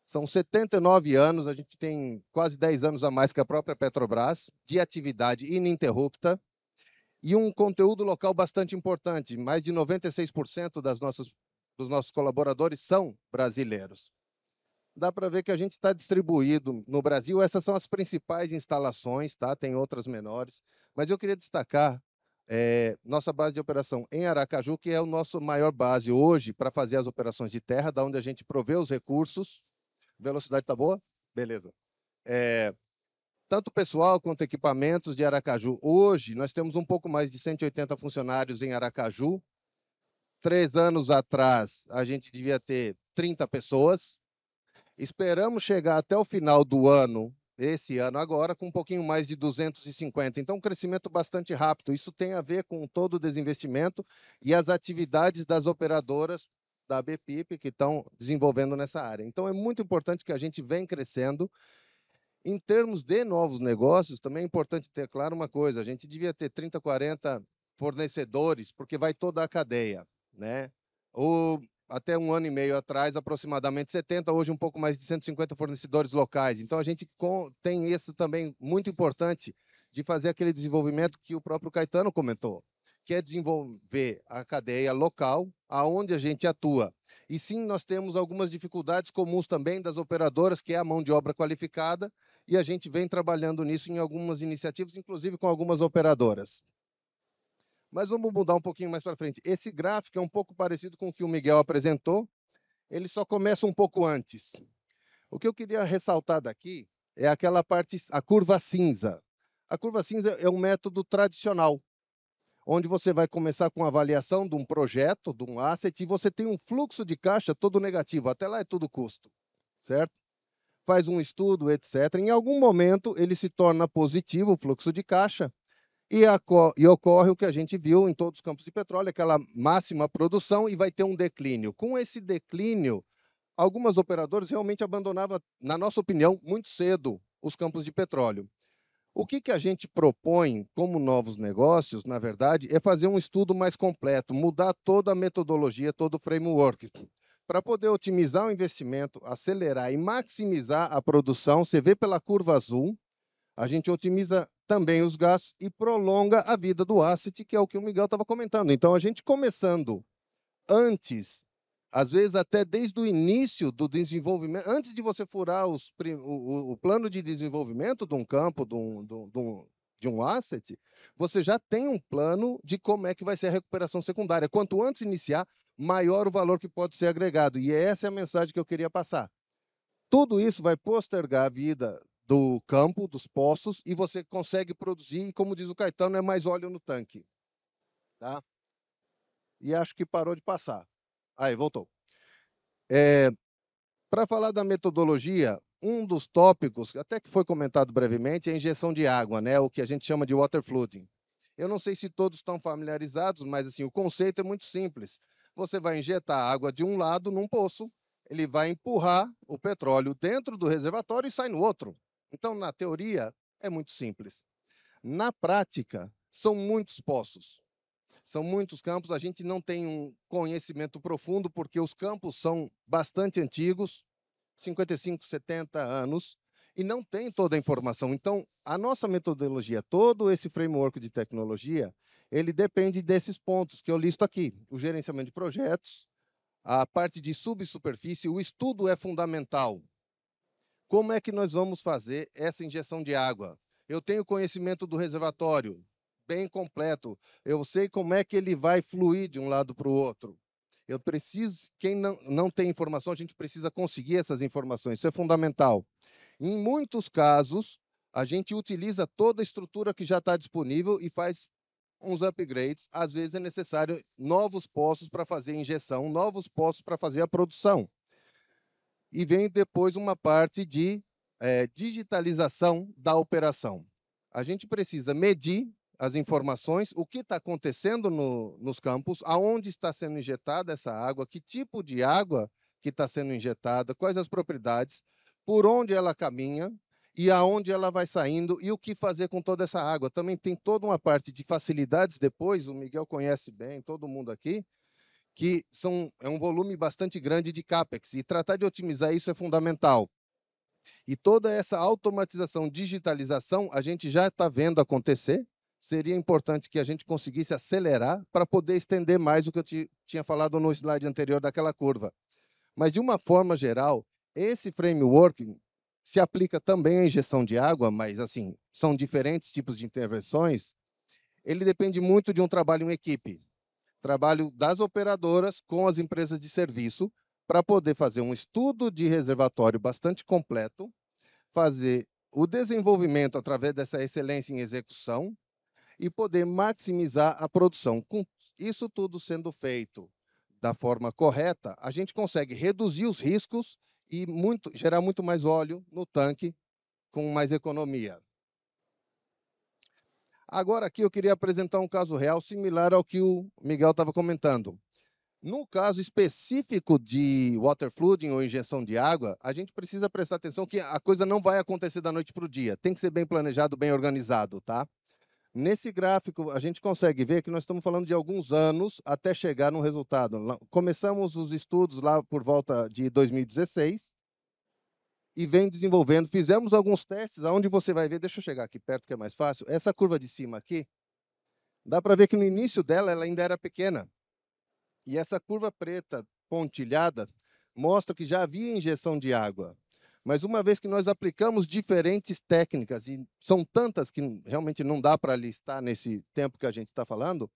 São 79 anos, a gente tem quase 10 anos a mais que a própria Petrobras, de atividade ininterrupta, e um conteúdo local bastante importante. Mais de 96% dos nossos colaboradores são brasileiros. Dá para ver que a gente está distribuído no Brasil. Essas são as principais instalações, tá? Tem outras menores, mas eu queria destacar nossa base de operação em Aracaju, que é o nosso maior base hoje para fazer as operações de terra, da onde a gente provê os recursos. Velocidade está boa? Beleza. Tanto pessoal quanto equipamentos de Aracaju. Hoje, nós temos um pouco mais de 180 funcionários em Aracaju. 3 anos atrás, a gente devia ter 30 pessoas. Esperamos chegar até o final do ano, esse ano agora, com um pouquinho mais de 250. Então, um crescimento bastante rápido. Isso tem a ver com todo o desinvestimento e as atividades das operadoras da BPIP que estão desenvolvendo nessa área. Então, é muito importante que a gente venha crescendo. Em termos de novos negócios, também é importante ter claro uma coisa, a gente devia ter 30, 40 fornecedores, porque vai toda a cadeia, né? Até 1 ano e meio atrás, aproximadamente 70, hoje um pouco mais de 150 fornecedores locais. Então, a gente tem isso também muito importante de fazer aquele desenvolvimento que o próprio Caetano comentou, que é desenvolver a cadeia local, aonde a gente atua. E sim, nós temos algumas dificuldades comuns também das operadoras, que é a mão de obra qualificada, e a gente vem trabalhando nisso em algumas iniciativas, inclusive com algumas operadoras. Mas vamos mudar um pouquinho mais para frente. Esse gráfico é um pouco parecido com o que o Miguel apresentou, ele só começa um pouco antes. O que eu queria ressaltar daqui é aquela parte, a curva cinza. A curva cinza é um método tradicional, onde você vai começar com a avaliação de um projeto, de um asset, e você tem um fluxo de caixa todo negativo. Até lá é tudo custo, certo? Faz um estudo, etc. Em algum momento, ele se torna positivo, o fluxo de caixa, e ocorre o que a gente viu em todos os campos de petróleo, aquela máxima produção, e vai ter um declínio. Com esse declínio, algumas operadoras realmente abandonavam, na nossa opinião, muito cedo os campos de petróleo. O que a gente propõe como novos negócios, na verdade, é fazer um estudo mais completo, mudar toda a metodologia, todo o framework, para poder otimizar o investimento, acelerar e maximizar a produção. Você vê pela curva azul, a gente otimiza também os gastos e prolonga a vida do asset, que é o que o Miguel estava comentando. Então, a gente começando antes, às vezes até desde o início do desenvolvimento, antes de você furar o plano de desenvolvimento de um campo, de um asset, você já tem um plano de como é que vai ser a recuperação secundária. Quanto antes iniciar, maior o valor que pode ser agregado. E essa é a mensagem que eu queria passar. Tudo isso vai postergar a vida do campo, dos poços, e você consegue produzir, e como diz o Caetano, é mais óleo no tanque. Tá? E acho que parou de passar. Aí, voltou. Para falar da metodologia, um dos tópicos, até que foi comentado brevemente, é a injeção de água, né? O que a gente chama de water flooding. Eu não sei se todos estão familiarizados, mas assim, o conceito é muito simples. Você vai injetar água de um lado num poço, ele vai empurrar o petróleo dentro do reservatório e sai no outro. Então, na teoria, é muito simples. Na prática, são muitos poços, são muitos campos. A gente não tem um conhecimento profundo, porque os campos são bastante antigos, 55, 70 anos, e não tem toda a informação. Então, a nossa metodologia, todo esse framework de tecnologia, ele depende desses pontos que eu listo aqui. O gerenciamento de projetos, a parte de subsuperfície, o estudo é fundamental. Como é que nós vamos fazer essa injeção de água? Eu tenho conhecimento do reservatório, bem completo. Eu sei como é que ele vai fluir de um lado para o outro. Eu preciso, quem não tem informação, a gente precisa conseguir essas informações. Isso é fundamental. Em muitos casos, a gente utiliza toda a estrutura que já está disponível e faz uns upgrades. Às vezes é necessário novos poços para fazer a injeção, novos poços para fazer a produção. E vem depois uma parte de digitalização da operação. A gente precisa medir as informações, o que está acontecendo nos campos, aonde está sendo injetada essa água, que tipo de água que está sendo injetada, quais as propriedades, por onde ela caminha e aonde ela vai saindo e o que fazer com toda essa água. Também tem toda uma parte de facilidades depois, o Miguel conhece bem, todo mundo aqui, que é um volume bastante grande de CAPEX, e tratar de otimizar isso é fundamental. E toda essa automatização, digitalização, a gente já está vendo acontecer. Seria importante que a gente conseguisse acelerar para poder estender mais o que eu tinha falado no slide anterior daquela curva. Mas, de uma forma geral, esse framework se aplica também à injeção de água, mas assim, são diferentes tipos de intervenções. Ele depende muito de um trabalho em equipe. Trabalho das operadoras com as empresas de serviço para poder fazer um estudo de reservatório bastante completo, fazer o desenvolvimento através dessa excelência em execução e poder maximizar a produção. Com isso tudo sendo feito da forma correta, a gente consegue reduzir os riscos e gerar muito mais óleo no tanque com mais economia. Agora aqui eu queria apresentar um caso real similar ao que o Miguel estava comentando. No caso específico de water flooding ou injeção de água, a gente precisa prestar atenção que a coisa não vai acontecer da noite para o dia. Tem que ser bem planejado, bem organizado, tá? Nesse gráfico, a gente consegue ver que nós estamos falando de alguns anos até chegar no resultado. Começamos os estudos lá por volta de 2016 e vem desenvolvendo. Fizemos alguns testes, onde você vai ver, deixa eu chegar aqui perto que é mais fácil, essa curva de cima aqui, dá para ver que no início dela ela ainda era pequena. E essa curva preta pontilhada mostra que já havia injeção de água. Mas uma vez que nós aplicamos diferentes técnicas, e são tantas que realmente não dá para listar nesse tempo que a gente está falando,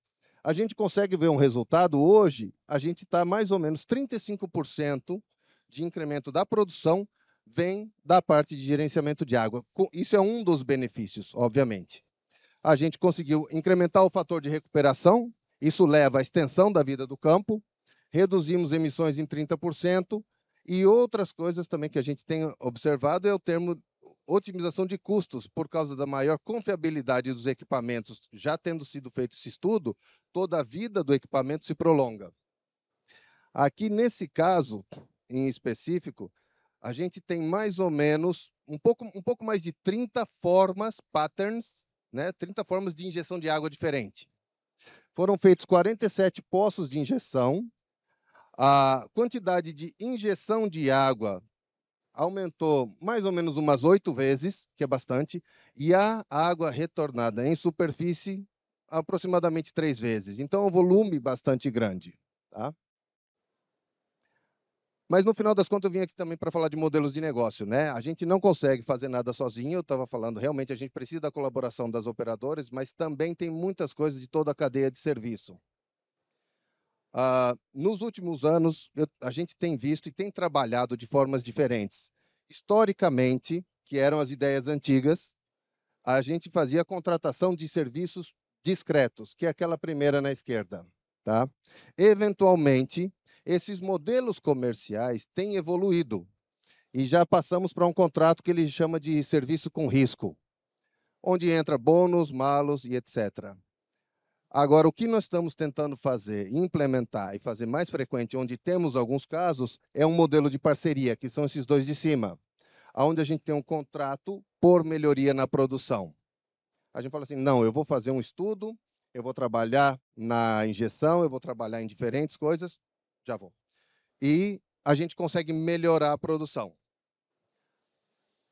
a gente consegue ver um resultado. Hoje, a gente está mais ou menos 35% de incremento da produção vem da parte de gerenciamento de água. Isso é um dos benefícios, obviamente. A gente conseguiu incrementar o fator de recuperação, isso leva à extensão da vida do campo, reduzimos emissões em 30%, e outras coisas também que a gente tem observado é o termo otimização de custos, por causa da maior confiabilidade dos equipamentos. Já tendo sido feito esse estudo, toda a vida do equipamento se prolonga. Aqui, nesse caso, em específico, a gente tem mais ou menos um pouco mais de 30 formas, patterns, né? 30 formas de injeção de água diferente. Foram feitos 47 poços de injeção. A quantidade de injeção de água aumentou mais ou menos umas 8 vezes, que é bastante, e a água retornada em superfície aproximadamente 3 vezes. Então, é um volume bastante grande. Tá? Mas, no final das contas, eu vim aqui também para falar de modelos de negócio. Né? A gente não consegue fazer nada sozinho, eu estava falando, realmente a gente precisa da colaboração das operadoras, mas também tem muitas coisas de toda a cadeia de serviço. Nos últimos anos, a gente tem visto e tem trabalhado de formas diferentes. Historicamente, que eram as ideias antigas, a gente fazia a contratação de serviços discretos, que é aquela primeira na esquerda. Tá? Eventualmente, esses modelos comerciais têm evoluído e já passamos para um contrato que ele chama de serviço com risco, onde entra bônus, malos e etc. Agora, o que nós estamos tentando fazer, implementar e fazer mais frequente, onde temos alguns casos, é um modelo de parceria, que são esses dois de cima, onde a gente tem um contrato por melhoria na produção. A gente fala assim, não, eu vou fazer um estudo, eu vou trabalhar na injeção, eu vou trabalhar em diferentes coisas, já vou. E a gente consegue melhorar a produção.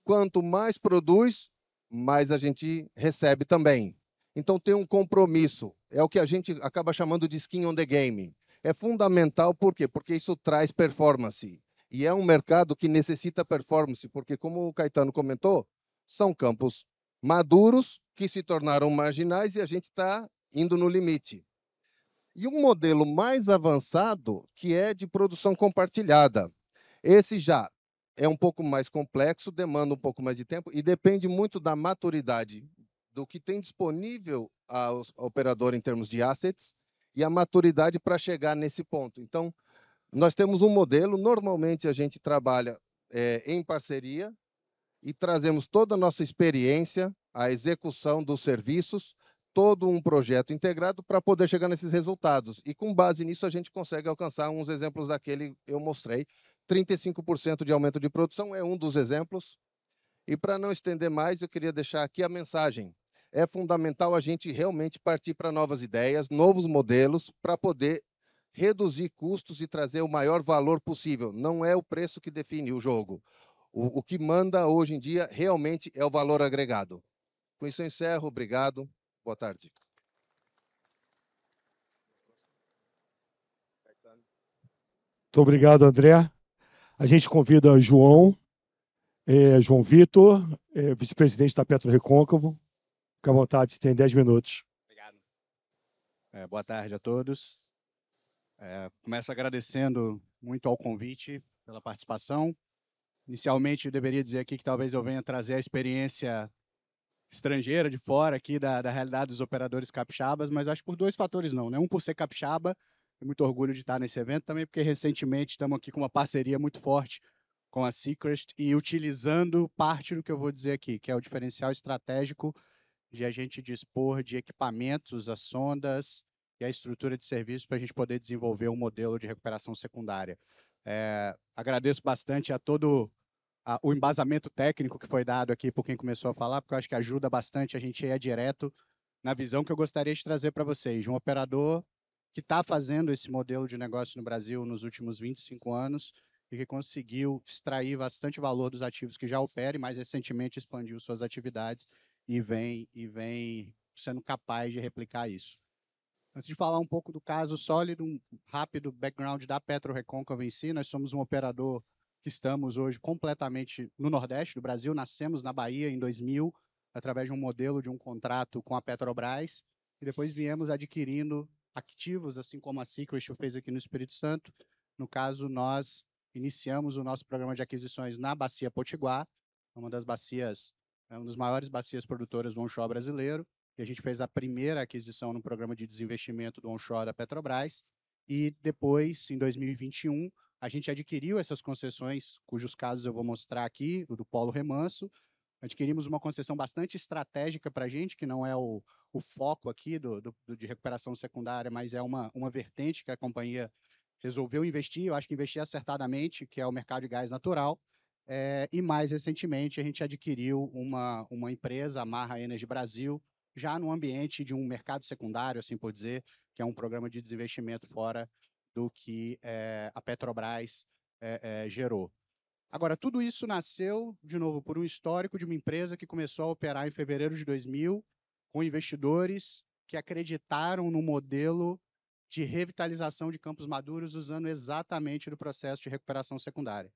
Quanto mais produz, mais a gente recebe também. Então tem um compromisso, é o que a gente acaba chamando de skin on the game. É fundamental, por quê? Porque isso traz performance. E é um mercado que necessita performance, porque como o Caetano comentou, são campos maduros que se tornaram marginais e a gente está indo no limite. E um modelo mais avançado, que é de produção compartilhada. Esse já é um pouco mais complexo, demanda um pouco mais de tempo e depende muito da maturidade do que tem disponível ao operador em termos de assets e a maturidade para chegar nesse ponto. Então, nós temos um modelo, normalmente a gente trabalha em parceria e trazemos toda a nossa experiência, a execução dos serviços, todo um projeto integrado para poder chegar nesses resultados. E com base nisso a gente consegue alcançar uns exemplos daquele que eu mostrei. 35% de aumento de produção é um dos exemplos. E para não estender mais, eu queria deixar aqui a mensagem. É fundamental a gente realmente partir para novas ideias, novos modelos, para poder reduzir custos e trazer o maior valor possível. Não é o preço que define o jogo. O que manda hoje em dia realmente é o valor agregado. Com isso eu encerro. Obrigado. Boa tarde. Muito obrigado, André. A gente convida João Vitor, vice-presidente da Petro Recôncavo. Fique à vontade, tem 10 minutos. Obrigado. Boa tarde a todos. Começo agradecendo muito ao convite pela participação. Inicialmente, eu deveria dizer aqui que talvez eu venha trazer a experiência estrangeira, de fora aqui da realidade dos operadores capixabas, mas acho que por dois fatores não, né? Um, por ser capixaba, tenho muito orgulho de estar nesse evento, também porque recentemente estamos aqui com uma parceria muito forte com a Seacrest e utilizando parte do que eu vou dizer aqui, que é o diferencial estratégico de a gente dispor de equipamentos, as sondas e a estrutura de serviço para a gente poder desenvolver um modelo de recuperação secundária. Agradeço bastante a todo o embasamento técnico que foi dado aqui por quem começou a falar, porque eu acho que ajuda bastante a gente ir direto na visão que eu gostaria de trazer para vocês, de um operador que está fazendo esse modelo de negócio no Brasil nos últimos 25 anos e que conseguiu extrair bastante valor dos ativos que já opera e mais recentemente expandiu suas atividades e vem sendo capaz de replicar isso. Antes de falar um pouco do caso sólido, um rápido background da Petro Recôncavo em si, nós somos um operador que estamos hoje completamente no Nordeste do Brasil, nascemos na Bahia em 2000, através de um modelo de um contrato com a Petrobras, e depois viemos adquirindo ativos, assim como a Seacrest fez aqui no Espírito Santo. No caso, nós iniciamos o nosso programa de aquisições na Bacia Potiguar, uma das maiores bacias produtoras do onshore brasileiro, e a gente fez a primeira aquisição no programa de desinvestimento do onshore da Petrobras, e depois, em 2021, a gente adquiriu essas concessões, cujos casos eu vou mostrar aqui, o do Polo Remanso. Adquirimos uma concessão bastante estratégica para a gente, que não é o foco aqui de recuperação secundária, mas é uma vertente que a companhia resolveu investir, eu acho que investir acertadamente, que é o mercado de gás natural. E mais recentemente a gente adquiriu uma empresa, a Marra Energy Brasil, já no ambiente de um mercado secundário, assim por dizer, que é um programa de desinvestimento fora do que a Petrobras gerou. Agora, tudo isso nasceu, de novo, por um histórico de uma empresa que começou a operar em fevereiro de 2000, com investidores que acreditaram no modelo de revitalização de campos maduros usando exatamente o processo de recuperação secundária.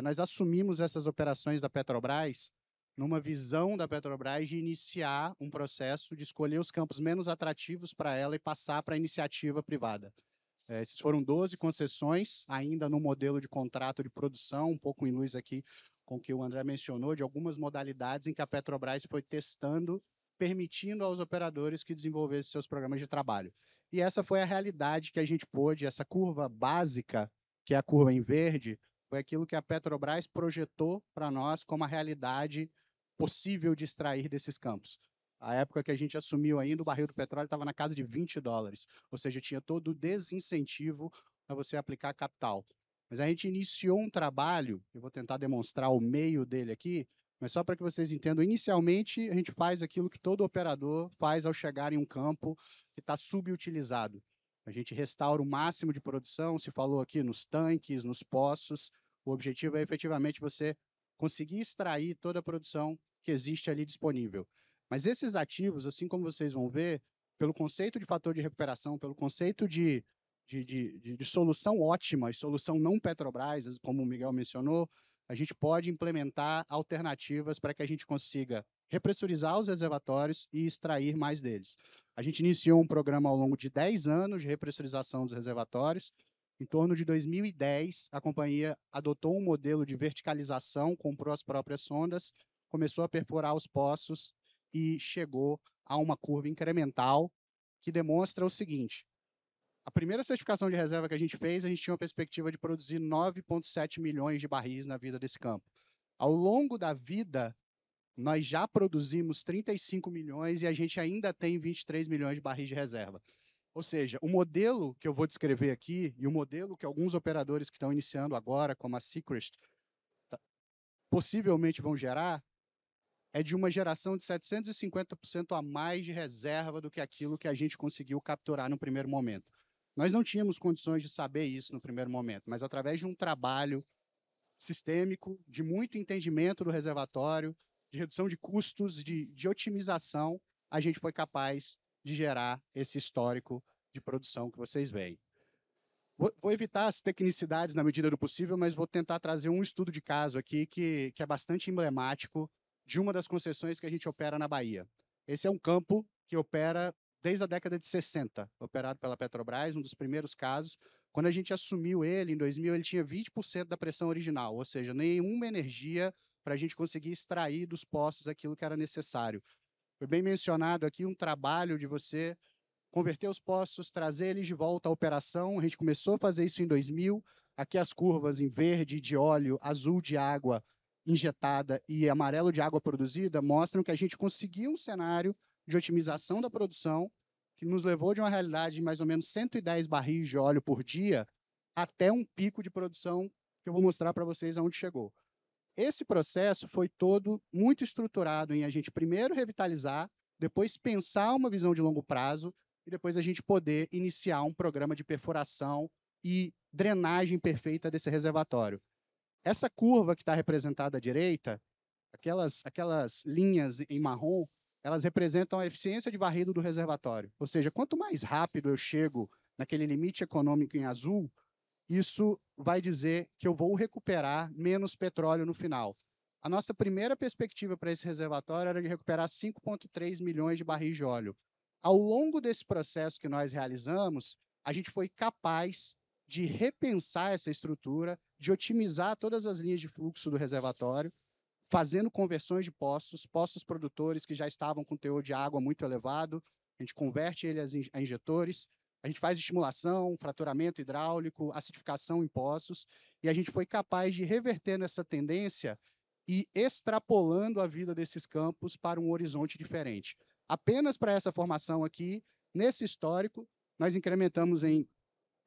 Nós assumimos essas operações da Petrobras numa visão da Petrobras de iniciar um processo de escolher os campos menos atrativos para ela e passar para a iniciativa privada. Esses foram 12 concessões, ainda no modelo de contrato de produção, um pouco em luz aqui com o que o André mencionou, de algumas modalidades em que a Petrobras foi testando, permitindo aos operadores que desenvolvessem seus programas de trabalho. E essa foi a realidade que a gente pôde, essa curva básica, que é a curva em verde, foi aquilo que a Petrobras projetou para nós como a realidade possível de extrair desses campos. A época que a gente assumiu ainda, o barril do petróleo estava na casa de $20, ou seja, tinha todo o desincentivo para você aplicar capital. Mas a gente iniciou um trabalho, eu vou tentar demonstrar o meio dele aqui, mas só para que vocês entendam, inicialmente a gente faz aquilo que todo operador faz ao chegar em um campo que está subutilizado. A gente restaura o máximo de produção, se falou aqui nos tanques, nos poços. O objetivo é efetivamente você conseguir extrair toda a produção que existe ali disponível. Mas esses ativos, assim como vocês vão ver, pelo conceito de fator de recuperação, pelo conceito de solução ótima e solução não Petrobras, como o Miguel mencionou, a gente pode implementar alternativas para que a gente consiga repressurizar os reservatórios e extrair mais deles. A gente iniciou um programa ao longo de 10 anos de repressurização dos reservatórios. Em torno de 2010, a companhia adotou um modelo de verticalização, comprou as próprias sondas, começou a perfurar os poços e chegou a uma curva incremental que demonstra o seguinte: a primeira certificação de reserva que a gente fez, a gente tinha uma perspectiva de produzir 9,7 milhões de barris na vida desse campo. Ao longo da vida, nós já produzimos 35 milhões e a gente ainda tem 23 milhões de barris de reserva. Ou seja, o modelo que eu vou descrever aqui e o modelo que alguns operadores que estão iniciando agora, como a Seacrest, possivelmente vão gerar, é de uma geração de 750% a mais de reserva do que aquilo que a gente conseguiu capturar no primeiro momento. Nós não tínhamos condições de saber isso no primeiro momento, mas através de um trabalho sistêmico, de muito entendimento do reservatório, de redução de custos, de otimização, a gente foi capaz de gerar esse histórico de produção que vocês veem. Vou evitar as tecnicidades na medida do possível, mas vou tentar trazer um estudo de caso aqui que é bastante emblemático de uma das concessões que a gente opera na Bahia. Esse é um campo que opera desde a década de 60, operado pela Petrobras, um dos primeiros casos. Quando a gente assumiu ele, em 2000, ele tinha 20% da pressão original, ou seja, nenhuma energia para a gente conseguir extrair dos poços aquilo que era necessário. Foi bem mencionado aqui um trabalho de você converter os poços, trazer eles de volta à operação. A gente começou a fazer isso em 2000. Aqui as curvas em verde de óleo, azul de água injetada e amarelo de água produzida mostram que a gente conseguiu um cenário de otimização da produção que nos levou de uma realidade de mais ou menos 110 barris de óleo por dia até um pico de produção que eu vou mostrar para vocês aonde chegou. Esse processo foi todo muito estruturado em a gente primeiro revitalizar, depois pensar uma visão de longo prazo e depois a gente poder iniciar um programa de perfuração e drenagem perfeita desse reservatório. Essa curva que está representada à direita, aquelas linhas em marrom, elas representam a eficiência de varrido do reservatório. Ou seja, quanto mais rápido eu chego naquele limite econômico em azul, isso vai dizer que eu vou recuperar menos petróleo no final. A nossa primeira perspectiva para esse reservatório era de recuperar 5,3 milhões de barris de óleo. Ao longo desse processo que nós realizamos, a gente foi capaz de repensar essa estrutura, de otimizar todas as linhas de fluxo do reservatório, fazendo conversões de poços produtores que já estavam com teor de água muito elevado, a gente converte eles a injetores, a gente faz estimulação, fraturamento hidráulico, acidificação em poços, e a gente foi capaz de reverter nessa tendência e extrapolando a vida desses campos para um horizonte diferente. Apenas para essa formação aqui, nesse histórico, nós incrementamos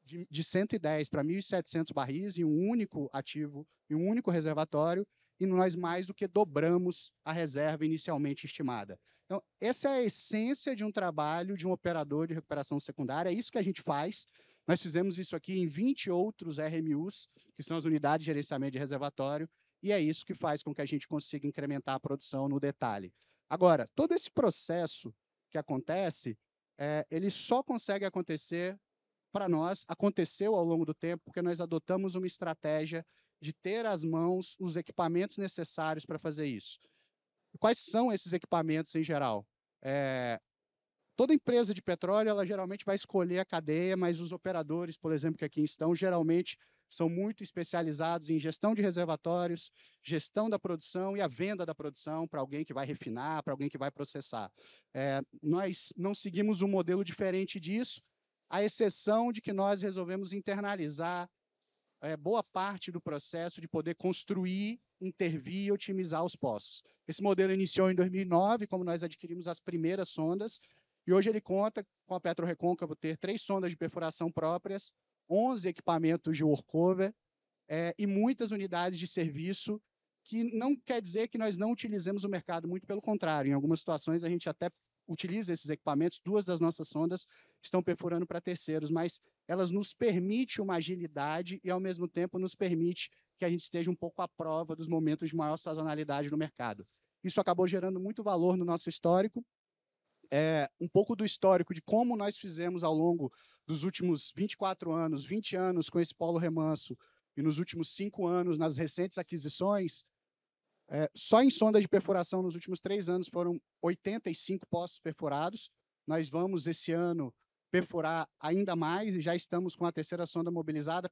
de 110 para 1.700 barris em um único ativo, em um único reservatório, e nós mais do que dobramos a reserva inicialmente estimada. Então, essa é a essência de um trabalho de um operador de recuperação secundária, é isso que a gente faz. Nós fizemos isso aqui em 20 outros RMUs, que são as unidades de gerenciamento de reservatório, e é isso que faz com que a gente consiga incrementar a produção no detalhe. Agora, todo esse processo que acontece, ele só consegue acontecer para nós, aconteceu ao longo do tempo, porque nós adotamos uma estratégia de ter às mãos os equipamentos necessários para fazer isso. Quais são esses equipamentos em geral? Toda empresa de petróleo, ela geralmente vai escolher a cadeia, mas os operadores, por exemplo, que aqui estão, geralmente são muito especializados em gestão de reservatórios, gestão da produção e a venda da produção para alguém que vai refinar, para alguém que vai processar. Nós não seguimos um modelo diferente disso, à exceção de que nós resolvemos internalizar boa parte do processo de poder construir, intervir e otimizar os poços. Esse modelo iniciou em 2009, como nós adquirimos as primeiras sondas, e hoje ele conta com a PetroRecôncavo ter 3 sondas de perfuração próprias, 11 equipamentos de workover e muitas unidades de serviço, que não quer dizer que nós não utilizemos o mercado, muito pelo contrário. Em algumas situações, a gente até utiliza esses equipamentos. 2 das nossas sondas estão perfurando para terceiros, mas elas nos permitem uma agilidade e, ao mesmo tempo, nos permite que a gente esteja um pouco à prova dos momentos de maior sazonalidade no mercado. Isso acabou gerando muito valor no nosso histórico. Um pouco do histórico de como nós fizemos ao longo dos últimos 24 anos, 20 anos com esse polo remanso, e nos últimos 5 anos, nas recentes aquisições, só em sonda de perfuração, nos últimos 3 anos, foram 85 poços perfurados. Nós vamos, esse ano, perfurar ainda mais, e já estamos com a 3ª sonda mobilizada,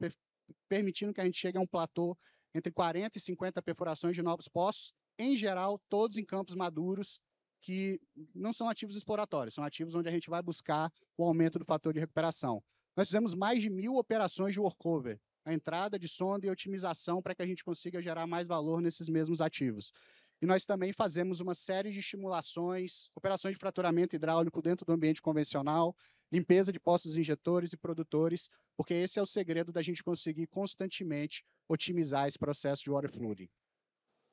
permitindo que a gente chegue a um platô entre 40 e 50 perfurações de novos poços, em geral, todos em campos maduros, que não são ativos exploratórios, são ativos onde a gente vai buscar o aumento do fator de recuperação. Nós fizemos mais de 1.000 operações de workover, a entrada de sonda e otimização para que a gente consiga gerar mais valor nesses mesmos ativos. E nós também fazemos uma série de estimulações, operações de fraturamento hidráulico dentro do ambiente convencional, limpeza de poços injetores e produtores, porque esse é o segredo da gente conseguir constantemente otimizar esse processo de water flooding.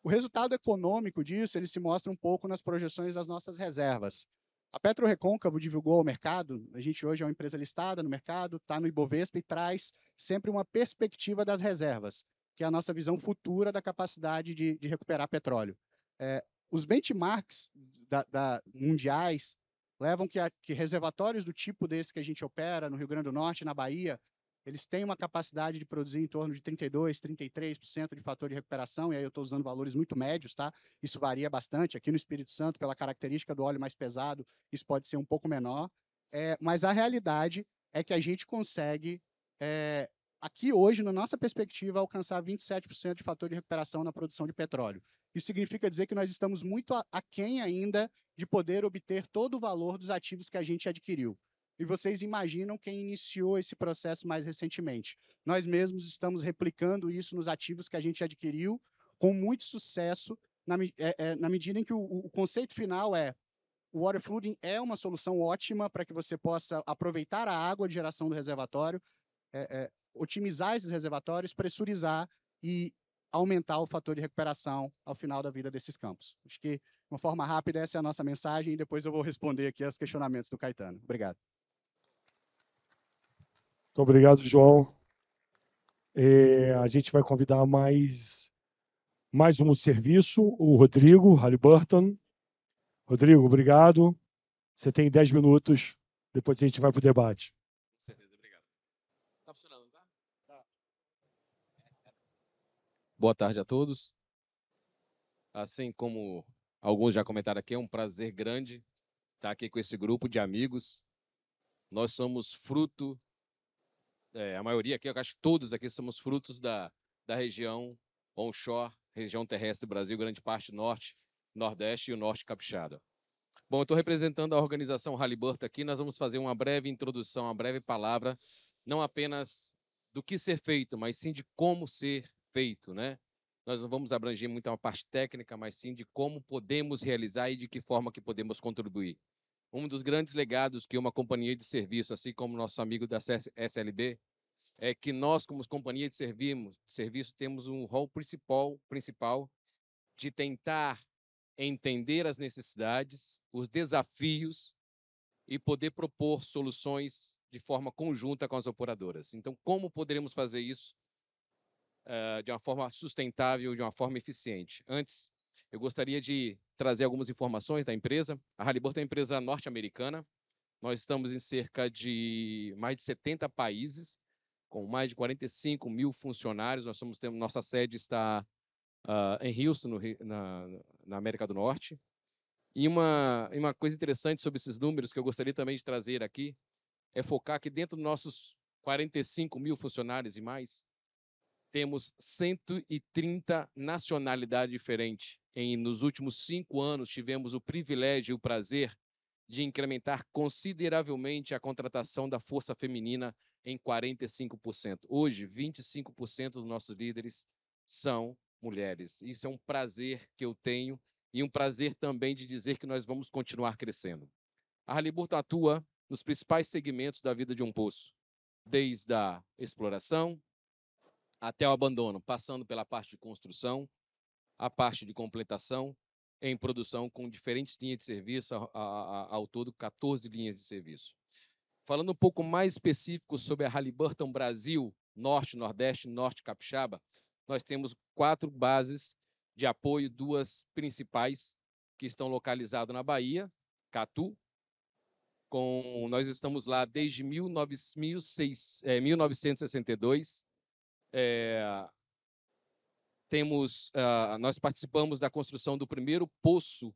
O resultado econômico disso, ele se mostra um pouco nas projeções das nossas reservas. A PetroRecôncavo divulgou ao mercado, a gente hoje é uma empresa listada no mercado, está no Ibovespa e traz sempre uma perspectiva das reservas, que é a nossa visão futura da capacidade de recuperar petróleo. Os benchmarks mundiais levam que reservatórios do tipo desse que a gente opera no Rio Grande do Norte, na Bahia, eles têm uma capacidade de produzir em torno de 32%, 33% de fator de recuperação, e aí eu estou usando valores muito médios, tá? Isso varia bastante. Aqui no Espírito Santo, pela característica do óleo mais pesado, isso pode ser um pouco menor. Mas a realidade é que a gente consegue, aqui hoje, na nossa perspectiva, alcançar 27% de fator de recuperação na produção de petróleo. Isso significa dizer que nós estamos muito aquém ainda de poder obter todo o valor dos ativos que a gente adquiriu. E vocês imaginam quem iniciou esse processo mais recentemente. Nós mesmos estamos replicando isso nos ativos que a gente adquiriu com muito sucesso, na medida em que o conceito final o water flooding é uma solução ótima para que você possa aproveitar a água de geração do reservatório, otimizar esses reservatórios, pressurizar e aumentar o fator de recuperação ao final da vida desses campos. Acho que, de uma forma rápida, essa é a nossa mensagem, e depois eu vou responder aqui aos questionamentos do Caetano. Obrigado. Muito obrigado, João. A gente vai convidar mais um serviço, o Rodrigo Halliburton. Rodrigo, obrigado. Você tem 10 minutos, depois a gente vai para o debate. Com certeza, obrigado. Tá funcionando, tá? Tá. Boa tarde a todos. Assim como alguns já comentaram aqui, é um prazer grande estar aqui com esse grupo de amigos. Nós somos fruto, a maioria aqui, eu acho que todos aqui somos frutos da região onshore, região terrestre do Brasil, grande parte norte, nordeste e o norte capixaba. Bom, eu estou representando a organização Halliburton aqui, nós vamos fazer uma breve introdução, uma breve palavra, não apenas do que ser feito, mas sim de como ser feito, né? Nós não vamos abranger muito a parte técnica, mas sim de como podemos realizar e de que forma que podemos contribuir. Um dos grandes legados que uma companhia de serviço, assim como nosso amigo da SLB, é que nós, como companhia de serviço, temos um rol principal de tentar entender as necessidades, os desafios e poder propor soluções de forma conjunta com as operadoras. Então, como poderemos fazer isso de uma forma sustentável, de uma forma eficiente? Antes, eu gostaria de trazer algumas informações da empresa. A Halliburton é uma empresa norte-americana. Nós estamos em cerca de mais de 70 países, com mais de 45 mil funcionários. Nossa sede está em Houston, na América do Norte. E uma coisa interessante sobre esses números que eu gostaria também de trazer aqui é focar que dentro dos nossos 45 mil funcionários e mais, temos 130 nacionalidades diferentes. Nos últimos 5 anos, tivemos o privilégio e o prazer de incrementar consideravelmente a contratação da força feminina em 45%. Hoje, 25% dos nossos líderes são mulheres. Isso é um prazer que eu tenho e um prazer também de dizer que nós vamos continuar crescendo. A Halliburton atua nos principais segmentos da vida de um poço, desde a exploração até o abandono, passando pela parte de construção, a parte de completação, em produção com diferentes linhas de serviço, ao todo 14 linhas de serviço. Falando um pouco mais específico sobre a Halliburton Brasil, Norte, Nordeste, Norte Capixaba, nós temos 4 bases de apoio, 2 principais que estão localizadas na Bahia, Catu, nós estamos lá desde 1962. Nós participamos da construção do primeiro poço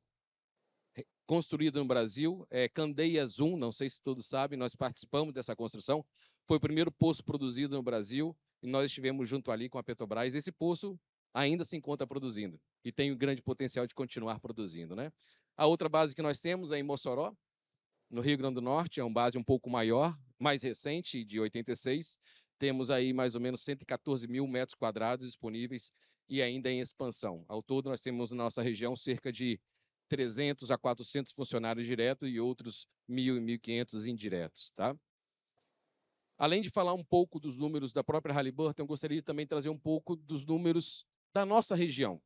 construído no Brasil, Candeias 1, não sei se todos sabem, nós participamos dessa construção. Foi o primeiro poço produzido no Brasil e nós estivemos junto ali com a Petrobras. Esse poço ainda se encontra produzindo e tem um grande potencial de continuar produzindo, né? A outra base que nós temos é em Mossoró, no Rio Grande do Norte, é uma base um pouco maior, mais recente, de 86. Temos aí mais ou menos 114 mil metros quadrados disponíveis e ainda em expansão. Ao todo, nós temos na nossa região cerca de 300 a 400 funcionários diretos e outros 1.000 e 1.500 indiretos, tá? Além de falar um pouco dos números da própria Halliburton, eu gostaria de também trazer um pouco dos números da nossa região.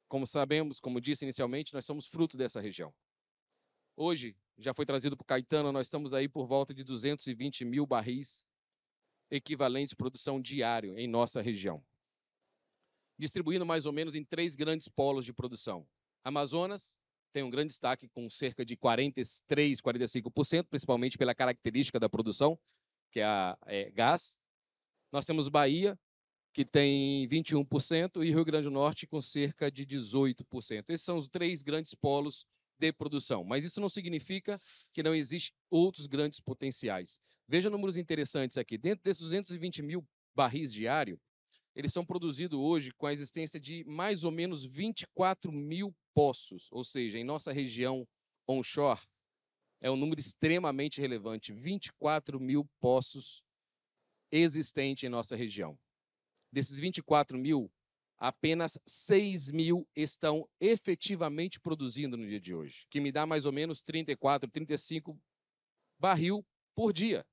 Como sabemos, como disse inicialmente, nós somos fruto dessa região. Hoje, já foi trazido por Caetano, nós estamos aí por volta de 220 mil barris equivalentes de produção diário em nossa região, distribuindo mais ou menos em 3 grandes polos de produção. Amazonas tem um grande destaque com cerca de 43, 45%, principalmente pela característica da produção, que é gás. Nós temos Bahia, que tem 21%, e Rio Grande do Norte com cerca de 18%. Esses são os 3 grandes polos de produção, mas isso não significa que não existem outros grandes potenciais. Veja números interessantes aqui. Dentro desses 220 mil barris diários, eles são produzidos hoje com a existência de mais ou menos 24 mil poços, ou seja, em nossa região onshore, é um número extremamente relevante, 24 mil poços existentes em nossa região. Desses 24 mil, apenas 6 mil estão efetivamente produzindo no dia de hoje, que me dá mais ou menos 34, 35 barril por dia.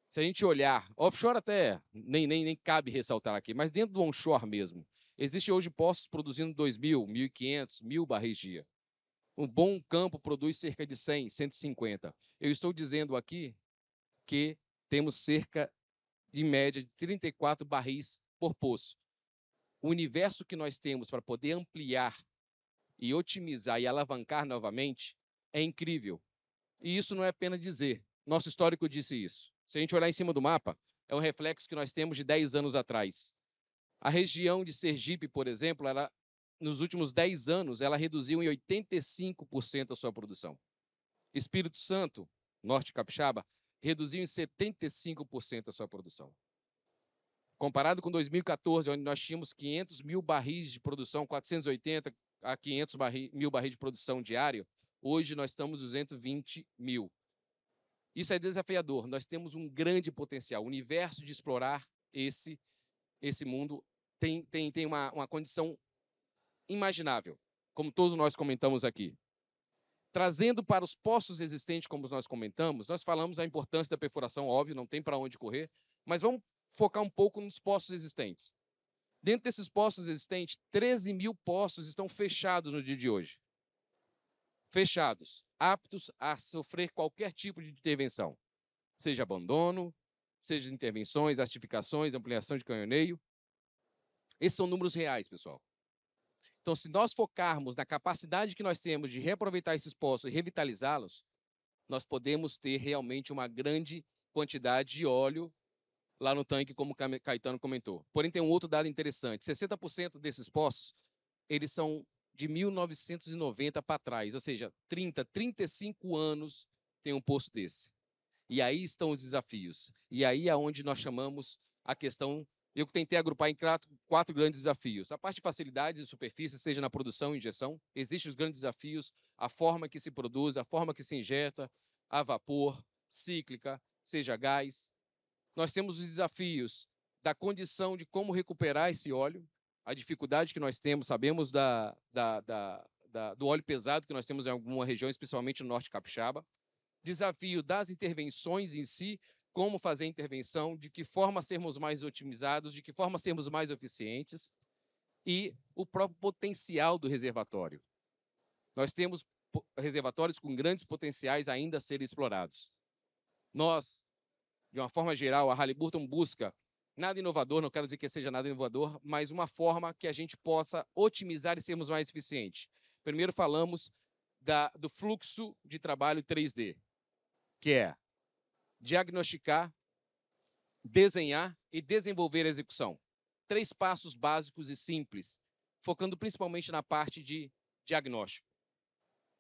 Se a gente olhar, offshore até nem cabe ressaltar aqui, mas dentro do onshore mesmo, existe hoje poços produzindo 2.000, 1.500, 1.000 barris dia. Um bom campo produz cerca de 100, 150. Eu estou dizendo aqui que temos cerca de média de 34 barris por poço. O universo que nós temos para poder ampliar e otimizar e alavancar novamente é incrível. E isso não é apenas dizer. Nosso histórico disse isso. Se a gente olhar em cima do mapa, é um reflexo que nós temos de 10 anos atrás. A região de Sergipe, por exemplo, nos últimos 10 anos, ela reduziu em 85% a sua produção. Espírito Santo, Norte Capixaba, reduziu em 75% a sua produção. Comparado com 2014, onde nós tínhamos 500 mil barris de produção, 480 a 500 mil barris de produção diário, hoje nós estamos 220 mil. Isso é desafiador. Nós temos um grande potencial. O universo de explorar esse mundo tem uma condição imaginável, como todos nós comentamos aqui. Trazendo para os poços existentes, como nós comentamos, nós falamos a importância da perfuração, óbvio, não tem para onde correr, mas vamos focar um pouco nos poços existentes. Dentro desses poços existentes, 13 mil poços estão fechados no dia de hoje. Fechados, aptos a sofrer qualquer tipo de intervenção, seja abandono, seja intervenções, acidificações, ampliação de canhoneio. Esses são números reais, pessoal. Então, se nós focarmos na capacidade que nós temos de reaproveitar esses poços e revitalizá-los, nós podemos ter realmente uma grande quantidade de óleo lá no tanque, como o Caetano comentou. Porém, tem um outro dado interessante. 60% desses poços, eles são de 1990 para trás, ou seja, 30, 35 anos tem um poço desse. E aí estão os desafios. E aí é onde nós chamamos a questão. Eu tentei agrupar em 4 grandes desafios. A parte de facilidade de superfície, seja na produção e injeção, existem os grandes desafios, a forma que se produz, a forma que se injeta, a vapor, cíclica, seja gás. Nós temos os desafios da condição de como recuperar esse óleo, a dificuldade que nós temos, sabemos do óleo pesado que nós temos em alguma região, especialmente no norte capixaba. Desafio das intervenções em si, como fazer a intervenção, de que forma sermos mais otimizados, de que forma sermos mais eficientes, e o próprio potencial do reservatório. Nós temos reservatórios com grandes potenciais ainda a serem explorados. Nós, de uma forma geral, a Halliburton busca nada inovador, não quero dizer que seja nada inovador, mas uma forma que a gente possa otimizar e sermos mais eficientes. Primeiro falamos do fluxo de trabalho 3D, que é diagnosticar, desenhar e desenvolver a execução. 3 passos básicos e simples, focando principalmente na parte de diagnóstico.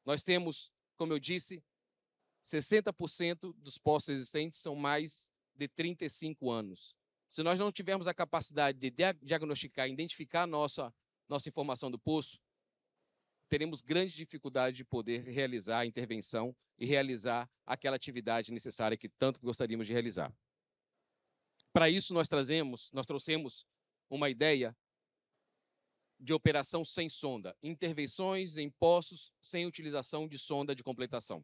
Nós temos, como eu disse, 60% dos poços existentes são mais de 35 anos. Se nós não tivermos a capacidade de diagnosticar, identificar a nossa informação do poço, teremos grande dificuldade de poder realizar a intervenção e realizar aquela atividade necessária que tanto gostaríamos de realizar. Para isso, nós trouxemos uma ideia de operação sem sonda, intervenções em poços sem utilização de sonda de completação.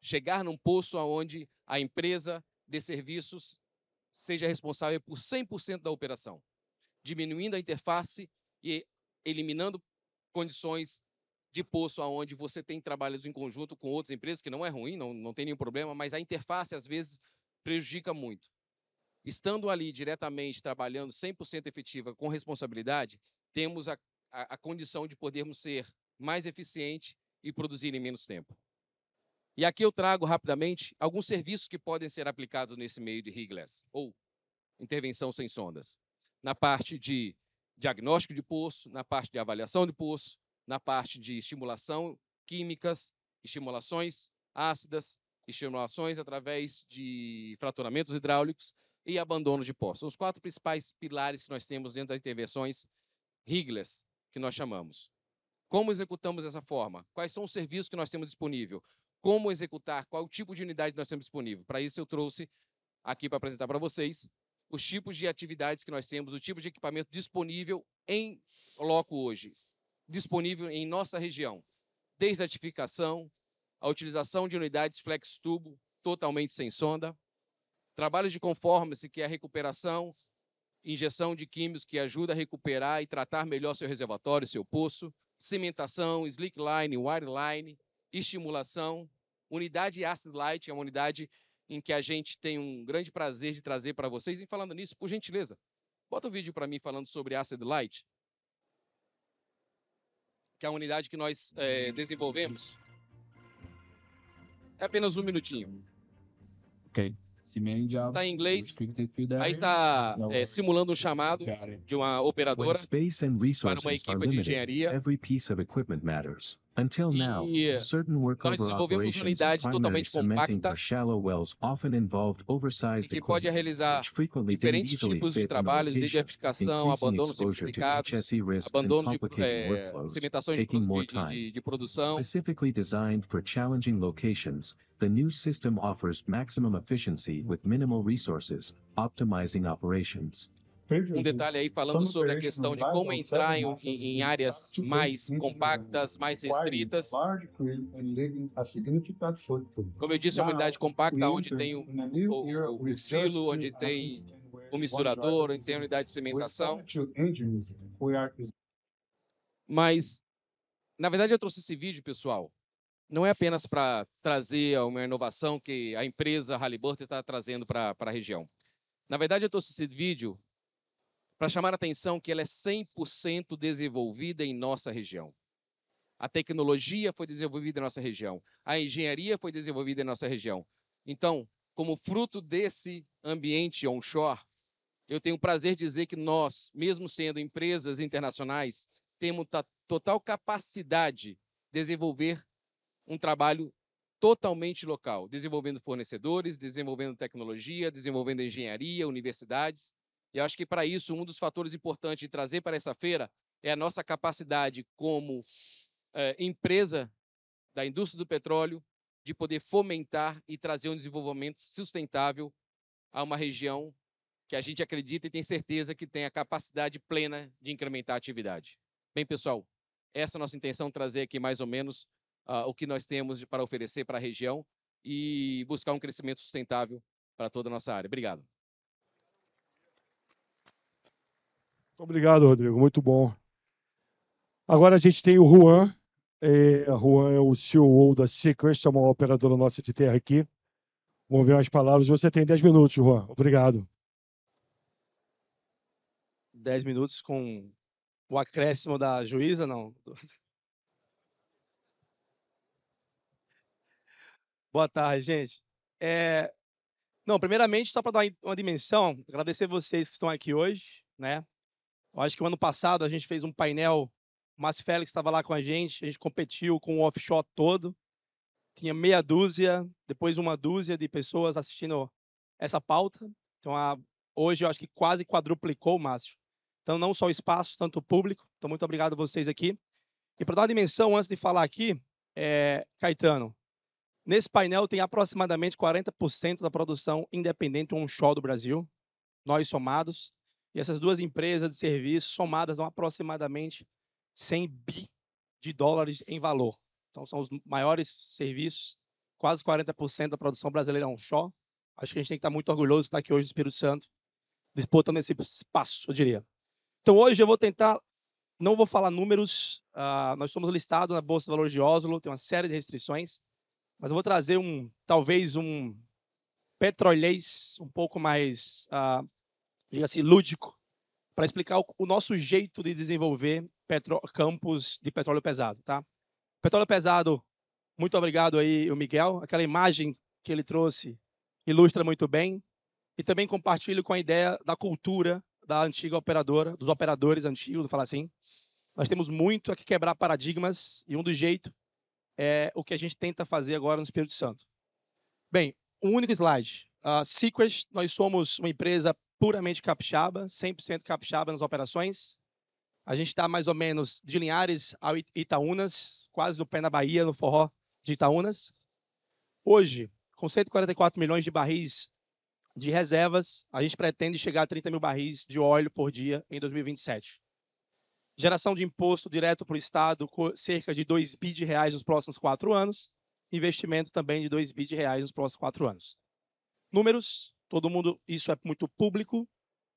Chegar num poço onde a empresa de serviços seja responsável por 100% da operação, diminuindo a interface e eliminando condições de poço onde você tem trabalhos em conjunto com outras empresas, que não é ruim, não tem nenhum problema, mas a interface às vezes prejudica muito. Estando ali diretamente trabalhando 100% efetiva com responsabilidade, temos a condição de podermos ser mais eficientes e produzir em menos tempo. E aqui eu trago rapidamente alguns serviços que podem ser aplicados nesse meio de rigless, ou intervenção sem sondas. Na parte de diagnóstico de poço, na parte de avaliação de poço, na parte de estimulação químicas, estimulações ácidas, estimulações através de fraturamentos hidráulicos e abandono de poço. São os 4 principais pilares que nós temos dentro das intervenções rigless, que nós chamamos. Como executamos dessa forma? Quais são os serviços que nós temos disponível? Como executar? Qual o tipo de unidade nós temos disponível? Para isso eu trouxe aqui para apresentar para vocês os tipos de atividades que nós temos, o tipo de equipamento disponível em loco hoje, disponível em nossa região, desde a edificação, a utilização de unidades flex tubo totalmente sem sonda, trabalhos de conformance, que é a recuperação, injeção de químicos que ajuda a recuperar e tratar melhor seu reservatório, seu poço, cimentação, slickline, wireline, estimulação, unidade acid light, que é uma unidade em que a gente tem um grande prazer de trazer para vocês. E falando nisso, por gentileza, bota um vídeo para mim falando sobre acid light, que é a unidade que nós desenvolvemos. É apenas um minutinho. Ok. Está em inglês, aí está simulando um chamado de uma operadora para uma equipe de engenharia. Until now, certain workover operations of primary cementing for shallow wells often involved oversized que pode realizar diferentes tipos de trabalhos, desde edificação, abandono simplificado, abandono de cimentação de produção. Specifically designed for challenging locations, the new system offers maximum efficiency with minimal resources, optimizing operations. Um detalhe aí falando sobre a questão de como entrar em áreas mais compactas, mais restritas. Como eu disse, é uma unidade compacta onde tem o silo, onde tem o misturador, onde tem a unidade de cimentação. Mas, na verdade, eu trouxe esse vídeo, pessoal, não é apenas para trazer uma inovação que a empresa Halliburton está trazendo para a região. Na verdade, eu trouxe esse vídeo para chamar a atenção que ela é 100% desenvolvida em nossa região. A tecnologia foi desenvolvida em nossa região. A engenharia foi desenvolvida em nossa região. Então, como fruto desse ambiente onshore, eu tenho o prazer de dizer que nós, mesmo sendo empresas internacionais, temos total capacidade de desenvolver um trabalho totalmente local, desenvolvendo fornecedores, desenvolvendo tecnologia, desenvolvendo engenharia, universidades. E eu acho que, para isso, um dos fatores importantes de trazer para essa feira é a nossa capacidade como empresa da indústria do petróleo de poder fomentar e trazer um desenvolvimento sustentável a uma região que a gente acredita e tem certeza que tem a capacidade plena de incrementar a atividade. Bem, pessoal, essa é a nossa intenção, trazer aqui mais ou menos o que nós temos para oferecer para a região e buscar um crescimento sustentável para toda a nossa área. Obrigado. Obrigado, Rodrigo. Muito bom. Agora a gente tem o Juan. Juan é o CEO da Sequest, é uma operadora nossa de terra aqui. Vamos ver as palavras. Você tem 10 minutos, Juan. Obrigado. 10 minutos com o acréscimo da juíza, não? Boa tarde, gente. Não, primeiramente, só para dar uma dimensão, agradecer vocês que estão aqui hoje, né? Eu acho que o ano passado a gente fez um painel, o Márcio Félix estava lá com a gente competiu com o offshore todo, tinha meia dúzia, depois uma dúzia de pessoas assistindo essa pauta. Então, hoje eu acho que quase quadruplicou, Márcio. Então, não só o espaço, tanto o público. Então, muito obrigado a vocês aqui. E para dar uma dimensão, antes de falar aqui, Caetano, nesse painel tem aproximadamente 40% da produção independente onshore do Brasil, nós somados. E essas duas empresas de serviços somadas dão aproximadamente 100 bi de dólares em valor. Então, são os maiores serviços, quase 40% da produção brasileira onshore. Acho que a gente tem que estar muito orgulhoso de estar aqui hoje no Espírito Santo, disputando esse espaço, eu diria. Então, hoje eu vou tentar, não vou falar números, nós somos listados na Bolsa de Valores de Oslo, tem uma série de restrições, mas eu vou trazer talvez um petrolês um pouco mais, diga assim, lúdico, para explicar o nosso jeito de desenvolver campos de petróleo pesado, tá? Petróleo pesado, muito obrigado aí, o Miguel, aquela imagem que ele trouxe ilustra muito bem, e também compartilho com a ideia da cultura da antiga operadora, dos operadores antigos, vou falar assim. Nós temos muito a que quebrar paradigmas, e um dos jeitos é o que a gente tenta fazer agora no Espírito Santo. Bem, um único slide. Sequest, nós somos uma empresa puramente capixaba, 100% capixaba nas operações. A gente está mais ou menos de Linhares a Itaúnas, quase no pé na Bahia, no forró de Itaúnas. Hoje, com 144 milhões de barris de reservas, a gente pretende chegar a 30 mil barris de óleo por dia em 2027. Geração de imposto direto para o Estado, cerca de 2 bi de reais nos próximos 4 anos. Investimento também de 2 bi de reais nos próximos 4 anos. Números, todo mundo, isso é muito público,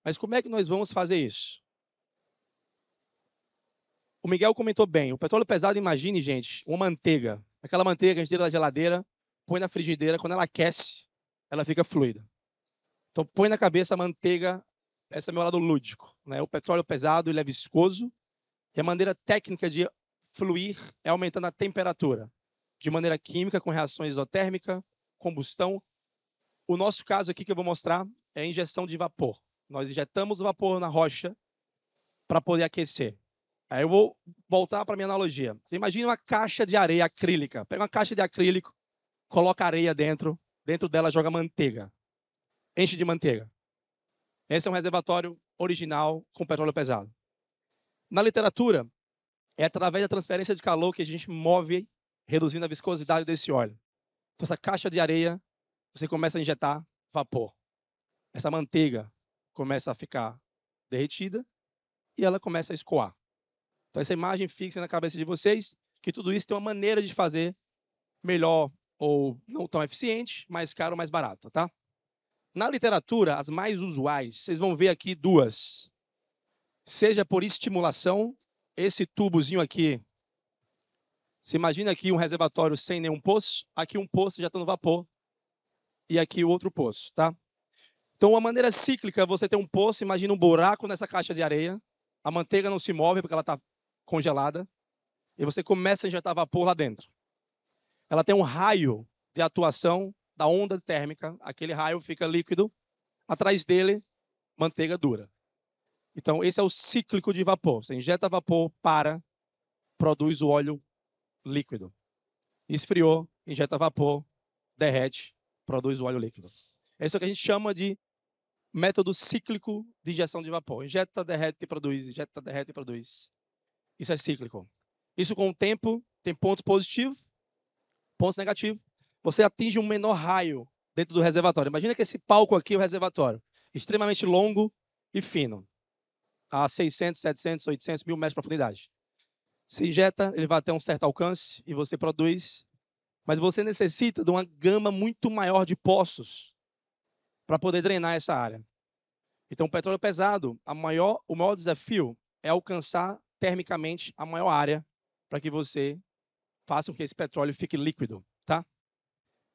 mas como é que nós vamos fazer isso? O Miguel comentou bem, o petróleo pesado, imagine, gente, uma manteiga. Aquela manteiga que a gente tira da geladeira, põe na frigideira, quando ela aquece, ela fica fluida. Então, põe na cabeça a manteiga, esse é meu lado lúdico, né? O petróleo pesado, ele é viscoso, e a maneira técnica de fluir é aumentando a temperatura, de maneira química, com reações isotérmica, combustão. O nosso caso aqui que eu vou mostrar é a injeção de vapor. Nós injetamos o vapor na rocha para poder aquecer. Aí eu vou voltar para a minha analogia. Você imagina uma caixa de areia acrílica. Pega uma caixa de acrílico, coloca areia dentro dela joga manteiga. Enche de manteiga. Esse é um reservatório original com petróleo pesado. Na literatura, é através da transferência de calor que a gente move, reduzindo a viscosidade desse óleo. Então, essa caixa de areia, você começa a injetar vapor. Essa manteiga começa a ficar derretida e ela começa a escoar. Então, essa imagem fixa na cabeça de vocês, que tudo isso tem uma maneira de fazer melhor ou não tão eficiente, mais caro ou mais barato, tá? Na literatura, as mais usuais, vocês vão ver aqui duas. Seja por estimulação, esse tubozinho aqui, você imagina aqui um reservatório sem nenhum poço, aqui um poço já está no vapor, e aqui o outro poço, tá? Então, uma maneira cíclica, você tem um poço, imagina um buraco nessa caixa de areia, a manteiga não se move porque ela está congelada, e você começa a injetar vapor lá dentro. Ela tem um raio de atuação da onda térmica, aquele raio fica líquido, atrás dele, manteiga dura. Então, esse é o cíclico de vapor. Você injeta vapor, produz o óleo líquido. Esfriou, injeta vapor, derrete, produz o óleo líquido. Esse é o que a gente chama de método cíclico de injeção de vapor. Injeta, derrete e produz, injeta, derrete e produz. Isso é cíclico. Isso com o tempo tem pontos positivos, pontos negativos. Você atinge um menor raio dentro do reservatório. Imagina que esse palco aqui é o reservatório, extremamente longo e fino, a 600, 700, 800, 1000 metros de profundidade. Você injeta, ele vai até um certo alcance e você produz, mas você necessita de uma gama muito maior de poços para poder drenar essa área. Então, o petróleo pesado, o maior desafio é alcançar termicamente a maior área para que você faça com que esse petróleo fique líquido, tá?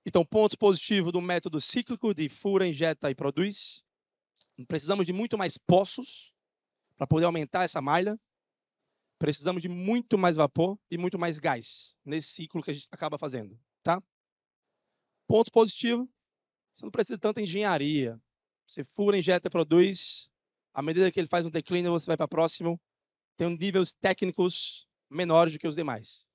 Então, pontos positivos do método cíclico de fura, injeta e produz. Precisamos de muito mais poços para poder aumentar essa malha. Precisamos de muito mais vapor e muito mais gás nesse ciclo que a gente acaba fazendo, tá? Ponto positivo, você não precisa de tanta engenharia. Você fura, injeta, produz. À medida que ele faz um declínio, você vai para próximo. Tem níveis técnicos menores do que os demais.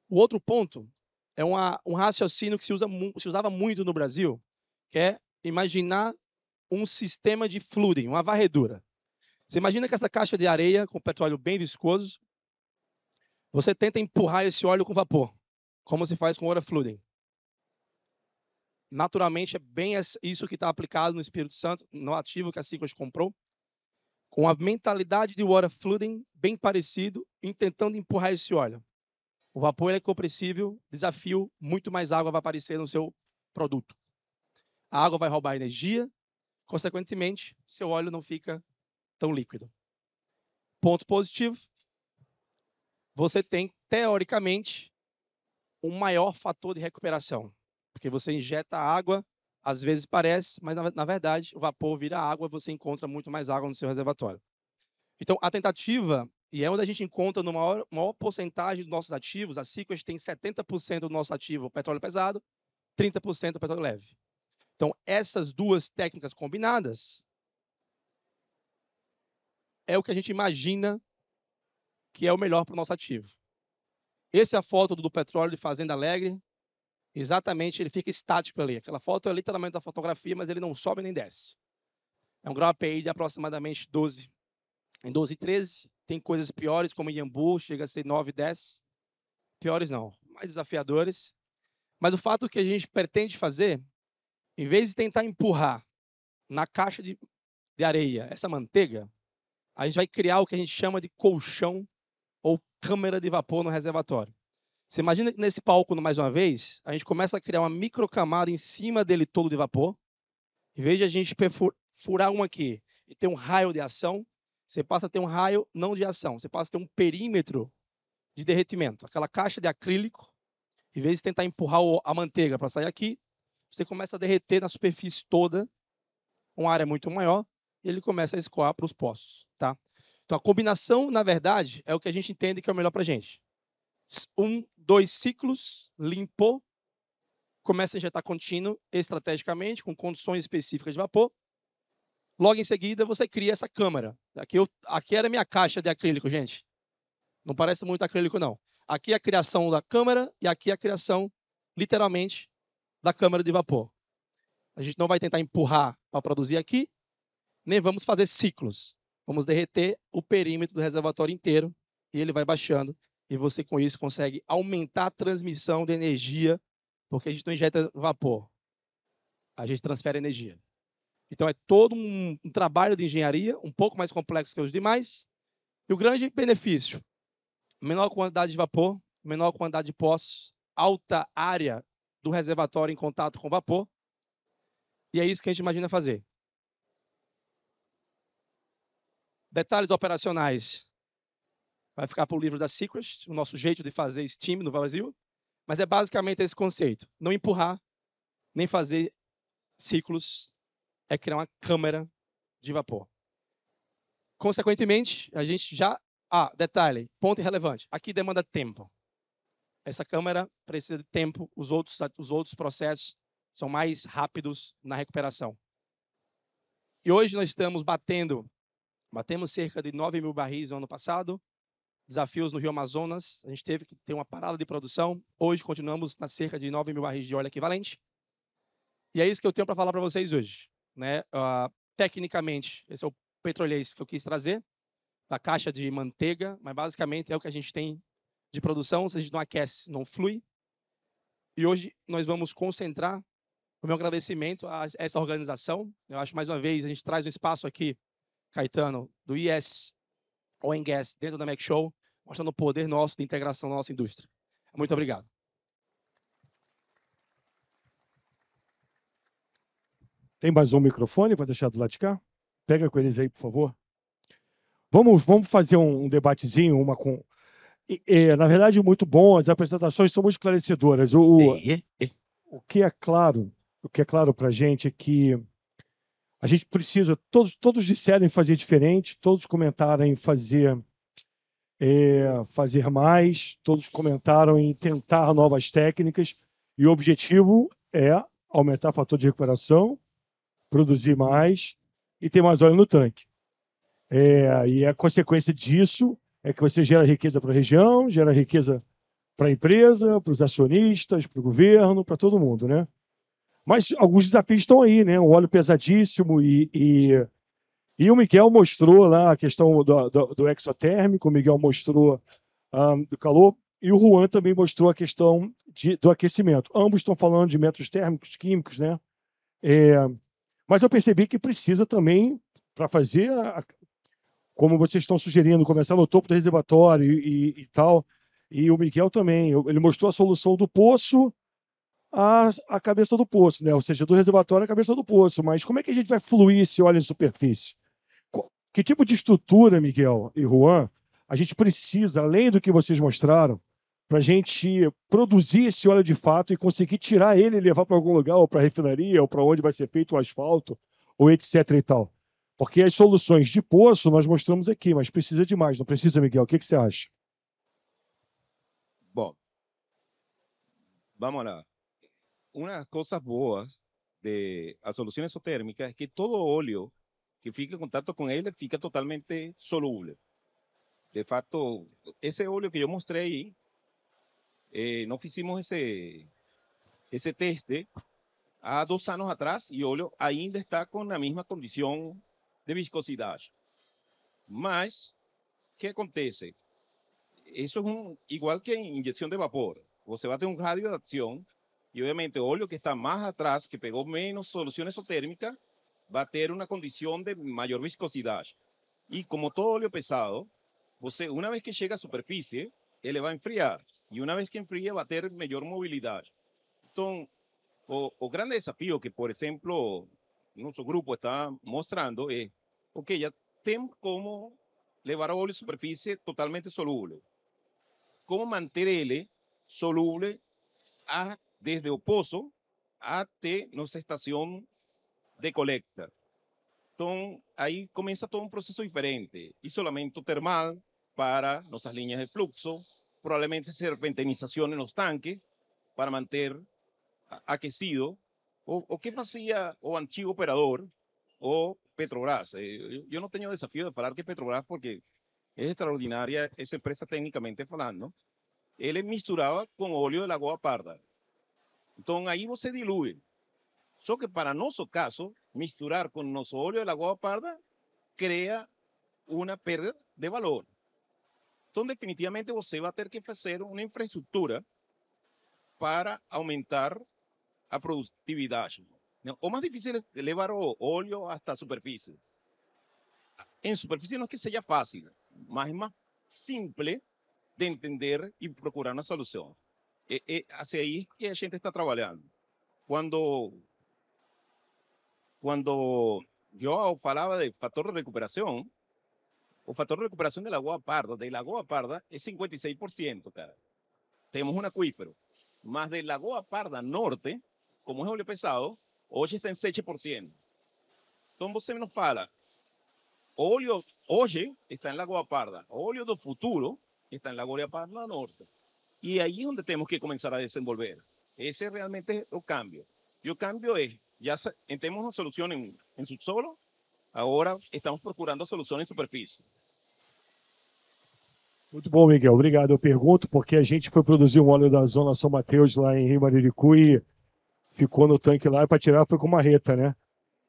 O outro ponto é um raciocínio que se usava muito no Brasil, que é imaginar um sistema de flooding, uma varredura. Você imagina que essa caixa de areia com petróleo bem viscoso, você tenta empurrar esse óleo com vapor, como se faz com water flooding. Naturalmente, é bem isso que está aplicado no Espírito Santo, no ativo que a Sequoia comprou, com a mentalidade de water flooding bem parecido, em tentando empurrar esse óleo. O vapor é compressível, desafio, muito mais água vai aparecer no seu produto. A água vai roubar energia, consequentemente, seu óleo não fica tão líquido. Ponto positivo, você tem, teoricamente, um maior fator de recuperação. Porque você injeta água, às vezes parece, mas na verdade o vapor vira água e você encontra muito mais água no seu reservatório. Então, a tentativa, e é onde a gente encontra no maior porcentagem dos nossos ativos, a Sequoia tem 70% do nosso ativo petróleo pesado, 30% petróleo leve. Então, essas duas técnicas combinadas é o que a gente imagina que é o melhor para o nosso ativo. Essa é a foto do petróleo de Fazenda Alegre. Exatamente, ele fica estático ali. Aquela foto é literalmente da fotografia, mas ele não sobe nem desce. É um grau API de aproximadamente 12. Em 12 e 13, tem coisas piores, como Iambu, chega a ser 9 e 10. Piores não, mais desafiadores. Mas o fato que a gente pretende fazer, em vez de tentar empurrar na caixa de areia essa manteiga, a gente vai criar o que a gente chama de colchão ou câmara de vapor no reservatório. Você imagina que nesse palco, mais uma vez, a gente começa a criar uma microcamada em cima dele todo de vapor. Em vez de a gente furar um aqui e ter um raio de ação, você passa a ter um raio não de ação, você passa a ter um perímetro de derretimento. Aquela caixa de acrílico, em vez de tentar empurrar a manteiga para sair aqui, você começa a derreter na superfície toda, uma área muito maior, e ele começa a escoar para os poços. Tá? Então, a combinação, na verdade, é o que a gente entende que é o melhor para a gente. 2 ciclos, limpou, começa a injetar contínuo, estrategicamente, com condições específicas de vapor. Logo em seguida, você cria essa câmara. Aqui era a minha caixa de acrílico, gente. Não parece muito acrílico, não. Aqui é a criação da câmara e aqui é a criação, literalmente, da câmara de vapor. A gente não vai tentar empurrar para produzir aqui, nem vamos fazer ciclos. Vamos derreter o perímetro do reservatório inteiro e ele vai baixando. E você, com isso, consegue aumentar a transmissão de energia, porque a gente não injeta vapor. A gente transfere energia. Então, é todo um trabalho de engenharia, um pouco mais complexo que os demais. E o grande benefício, menor quantidade de vapor, menor quantidade de poços, alta área do reservatório em contato com vapor. E é isso que a gente imagina fazer. Detalhes operacionais. Vai ficar para o livro da Sequoia, o nosso jeito de fazer steam no Brasil. Mas é basicamente esse conceito. Não empurrar, nem fazer ciclos, é criar uma câmara de vapor. Consequentemente, a gente já... detalhe, ponto relevante. Aqui demanda tempo. Essa câmara precisa de tempo, os outros processos são mais rápidos na recuperação. E hoje nós estamos batemos cerca de 9.000 barris no ano passado, desafios no Rio Amazonas, a gente teve que ter uma parada de produção. Hoje continuamos na cerca de 9.000 barris de óleo equivalente. E é isso que eu tenho para falar para vocês hoje. Né? Tecnicamente, esse é o petrolês que eu quis trazer, da caixa de manteiga, mas basicamente é o que a gente tem de produção. Se a gente não aquece, não flui. E hoje nós vamos concentrar O meu agradecimento a essa organização. Eu acho, mais uma vez, a gente traz um espaço aqui, Caetano, do IS Oil and Gas dentro da Mac Show, mostrando o poder nosso de integração na nossa indústria. Muito obrigado. Tem mais um microfone para deixar do lado de cá? Pega com eles aí, por favor. Vamos fazer um debatezinho, na verdade, muito bom, as apresentações são muito esclarecedoras. O que é claro para a gente é que a gente precisa, todos disseram em fazer diferente, todos comentaram em fazer mais, todos comentaram em tentar novas técnicas, e o objetivo é aumentar o fator de recuperação, produzir mais e ter mais óleo no tanque. E a consequência disso é que você gera riqueza para a região, gera riqueza para a empresa, para os acionistas, para o governo, para todo mundo, né? Mas alguns desafios estão aí, né? O óleo pesadíssimo e o Miguel mostrou lá a questão do exotérmico, o Miguel mostrou do calor, e o Juan também mostrou a questão do aquecimento. Ambos estão falando de métodos térmicos, químicos, né? Mas eu percebi que precisa também, para fazer, como vocês estão sugerindo, começar no topo do reservatório e tal, e o Miguel também, ele mostrou a solução do poço à cabeça do poço, né? Ou seja, do reservatório à cabeça do poço. Mas como é que a gente vai fluir esse óleo em superfície? Que tipo de estrutura, Miguel e Juan, a gente precisa, além do que vocês mostraram, para a gente produzir esse óleo de fato e conseguir tirar ele e levar para algum lugar, ou para a refinaria, ou para onde vai ser feito o asfalto, ou etc. e tal? Porque as soluções de poço nós mostramos aqui, mas precisa de mais, não precisa, Miguel? O que você acha? Bom, vamos lá. Uma das coisas boas da solução exotérmica é que todo óleo que fica em contato com ele fica totalmente solúvel. De fato, esse óleo que eu mostrei, nós fizemos esse teste há 2 anos atrás e o óleo ainda está com a mesma condição de viscosidade. Mas, o que acontece? Isso é igual que injeção de vapor. Você vai ter um rádio de ação e, obviamente, o óleo que está mais atrás, que pegou menos solução exotérmica, vai ter uma condição de maior viscosidade. E como todo óleo pesado, você, uma vez que chega à superfície, ele vai enfriar. E uma vez que enfria, vai ter melhor mobilidade. Então, o grande desafio que, por exemplo, nosso grupo está mostrando é, ok, já temos como levar o óleo à superfície totalmente solúvel. Como manter ele solúvel desde o poço até nossa estação de coleta. Então, aí começa todo um processo diferente. Isolamento termal para nossas linhas de fluxo, provavelmente serpentinização nos tanques para manter aquecido. O que fazia o antigo operador, o Petrobras? Eu não tenho desafio de falar que Petrobras, porque é extraordinária essa empresa tecnicamente falando. Ele misturava com óleo de lagoa parda. Então, aí você dilui. Só que para nosso caso, misturar com nosso óleo de lagoa parda cria uma perda de valor. Então, definitivamente, você vai ter que fazer uma infraestrutura para aumentar a produtividade. O mais difícil é levar o óleo hasta a superfície. Em superfície não é que seja fácil, mas é mais simples de entender e procurar uma solução. Hacia aí que a gente está trabalhando. Quando eu falava de fator de recuperação, o fator de recuperação da Lagoa Parda é 56%, cara. Temos um aquífero. Mas de Lagoa Parda Norte, como é óleo pesado, hoje está em 7%. Então você nos fala, o óleo hoje está em Lagoa Parda, o óleo do futuro está em Lagoa Parda Norte. E aí é onde temos que começar a desenvolver. Esse realmente é o cambio. E o cambio é, já temos uma solução em subsolo, agora estamos procurando a solução em superfície. Muito bom, Miguel. Obrigado. Eu pergunto porque a gente foi produzir um óleo da Zona São Mateus lá em Rio Mariricu e ficou no tanque lá, e para tirar foi com marreta, né?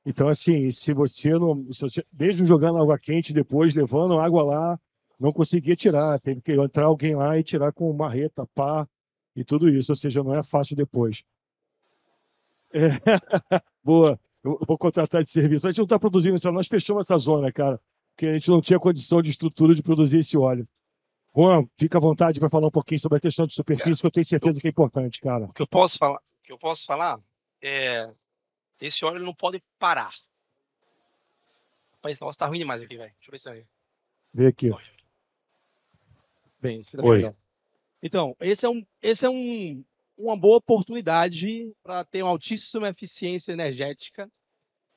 Então, assim, se você mesmo jogando água quente, depois levando água lá, não conseguia tirar, teve que entrar alguém lá e tirar com marreta, pá, e tudo isso, ou seja, não é fácil depois. É, boa. Eu vou contratar esse serviço. A gente não está produzindo isso, nós fechamos essa zona, cara, porque a gente não tinha condição de estrutura de produzir esse óleo. Juan, fica à vontade para falar um pouquinho sobre a questão de superfície, que eu tenho certeza que é importante, cara. O que eu posso falar é esse óleo não pode parar. Mas esse negócio tá ruim demais aqui, velho. Deixa eu ver se aí. Vê aqui. Bem, esse aqui tá Oi. legal. Então, esse é uma boa oportunidade para ter uma altíssima eficiência energética,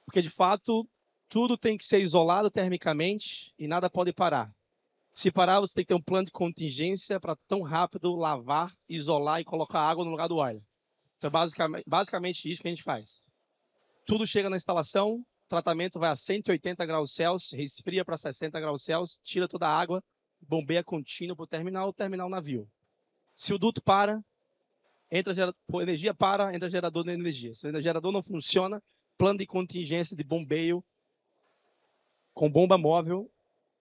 porque de fato tudo tem que ser isolado termicamente e nada pode parar. Se parar, você tem que ter um plano de contingência para tão rápido lavar, isolar e colocar água no lugar do óleo. Então, é basicamente isso que a gente faz. Tudo chega na instalação, o tratamento vai a 180 graus Celsius, resfria para 60 graus Celsius, tira toda a água, bombeia contínuo para o terminal navio. Se o duto para, a energia para, entra gerador de energia. Se o gerador não funciona, plano de contingência de bombeio com bomba móvel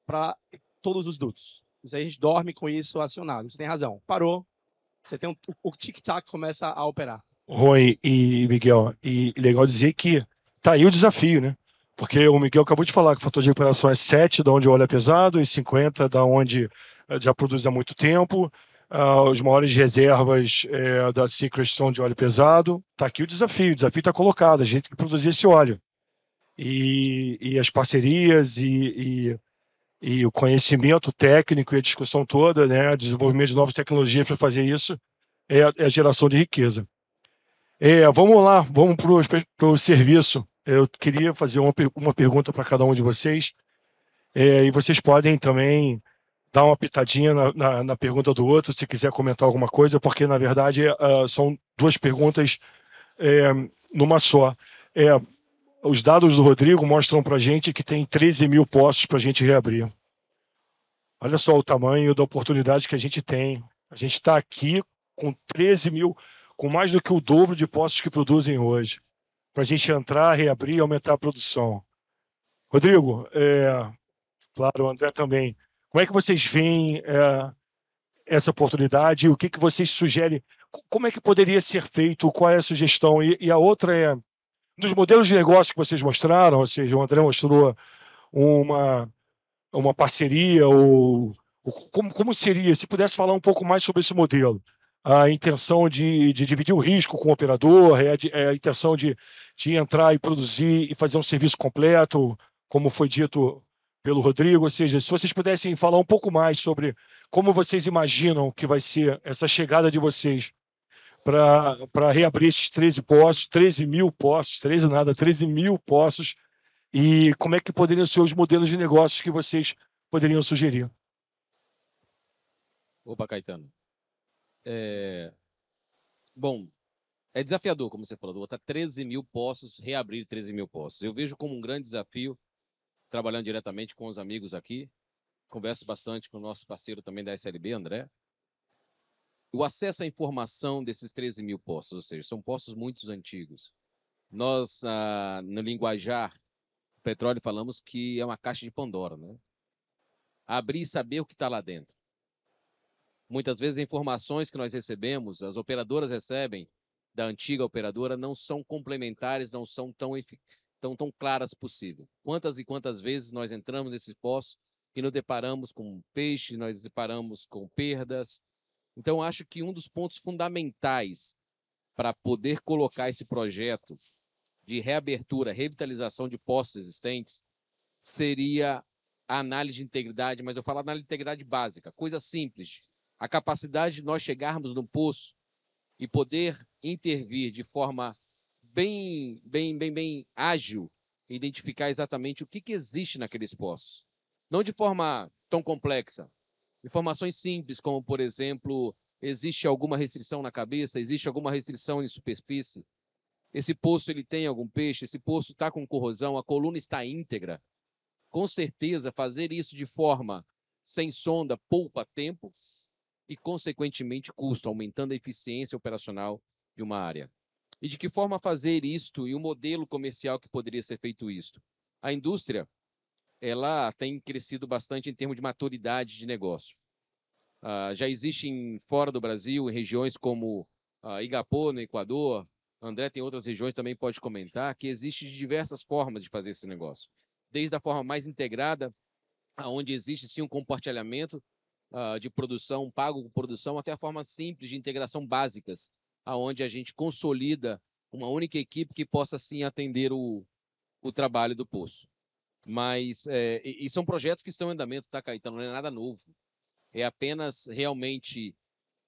para todos os dutos. Isso aí a gente dorme com isso acionado. Você tem razão. Parou, você tem o tic-tac começa a operar. Juan e Miguel, e legal dizer que tá aí o desafio, né? Porque o Miguel acabou de falar que o fator de recuperação é 7, da onde o óleo é pesado, e 50, da onde já produz há muito tempo. Os maiores reservas da Secret são de óleo pesado. Tá aqui o desafio está colocado, a gente tem que produzir esse óleo. E as parcerias e o conhecimento técnico e a discussão toda, né, desenvolvimento de novas tecnologias para fazer isso, é a geração de riqueza. Vamos lá, vamos para o serviço. Eu queria fazer uma pergunta para cada um de vocês, e vocês podem também dar uma pitadinha na pergunta do outro, se quiser comentar alguma coisa, porque, na verdade, são duas perguntas numa só. Os dados do Rodrigo mostram para a gente que tem 13 mil postos para a gente reabrir. Olha só o tamanho da oportunidade que a gente tem. A gente está aqui com 13 mil, com mais do que o dobro de postos que produzem hoje, para a gente entrar, reabrir e aumentar a produção. Rodrigo, claro, o André também. Como é que vocês veem essa oportunidade? O que vocês sugerem? Como é que poderia ser feito? Qual é a sugestão? E a outra é, dos modelos de negócio que vocês mostraram, ou seja, o André mostrou uma parceria, ou como seria, se pudesse falar um pouco mais sobre esse modelo? A intenção de dividir o risco com o operador, a intenção de entrar e produzir e fazer um serviço completo, como foi dito pelo Rodrigo, ou seja, se vocês pudessem falar um pouco mais sobre como vocês imaginam que vai ser essa chegada de vocês para reabrir esses 13 postos, 13 mil postos, 13 mil postos, e como é que poderiam ser os modelos de negócios que vocês poderiam sugerir? Opa, Caetano. Bom, é desafiador, como você falou, botar 13 mil postos, reabrir 13 mil postos. Eu vejo como um grande desafio, trabalhando diretamente com os amigos aqui, converso bastante com o nosso parceiro também da SLB, André. O acesso à informação desses 13 mil postos, ou seja, são postos muito antigos. Nós, no linguajar petróleo, falamos que é uma caixa de Pandora, né? Abrir e saber o que está lá dentro. Muitas vezes, as informações que nós recebemos, as operadoras recebem da antiga operadora, não são complementares, não são tão claras possível. Quantas e quantas vezes nós entramos nesses postos e nos deparamos com peixe, nós nos deparamos com perdas. Então, acho que um dos pontos fundamentais para poder colocar esse projeto de reabertura, revitalização de postos existentes, seria a análise de integridade, mas eu falo análise de integridade básica, coisa simples. A capacidade de nós chegarmos no poço e poder intervir de forma bem ágil, identificar exatamente o que existe naqueles poços. Não de forma tão complexa. Informações simples, como, por exemplo, existe alguma restrição na cabeça, existe alguma restrição em superfície, esse poço ele tem algum peixe, esse poço está com corrosão, a coluna está íntegra. Com certeza, fazer isso de forma sem sonda poupa tempo e, consequentemente, custo, aumentando a eficiência operacional de uma área. E de que forma fazer isto e o modelo comercial que poderia ser feito isto? A indústria, ela tem crescido bastante em termos de maturidade de negócio. Já existem fora do Brasil, em regiões como Igapó, no Equador, André tem outras regiões, também pode comentar, que existe diversas formas de fazer esse negócio. Desde a forma mais integrada, onde existe sim um compartilhamento de produção, pago por produção, até a forma simples de integração básicas, onde a gente consolida uma única equipe que possa sim atender o trabalho do poço. Mas e são projetos que estão em andamento, tá, Caetano? Não é nada novo. É apenas realmente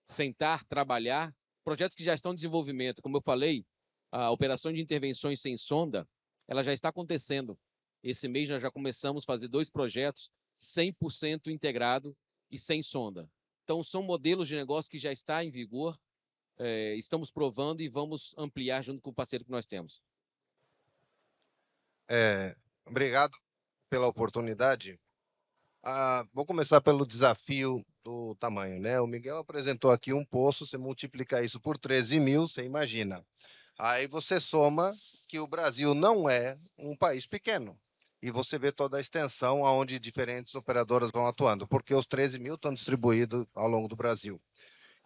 sentar, trabalhar. Projetos que já estão em desenvolvimento. Como eu falei, a operação de intervenções sem sonda, ela já está acontecendo. Esse mês nós já começamos a fazer 2 projetos 100% integrado e sem sonda. Então, são modelos de negócio que já está em vigor, estamos provando e vamos ampliar junto com o parceiro que nós temos. Obrigado pela oportunidade. Vou começar pelo desafio do tamanho, né? O Miguel apresentou aqui um poço, você multiplica isso por 13 mil, você imagina. Aí você soma que o Brasil não é um país pequeno. E você vê toda a extensão onde diferentes operadoras vão atuando, porque os 13 mil estão distribuídos ao longo do Brasil.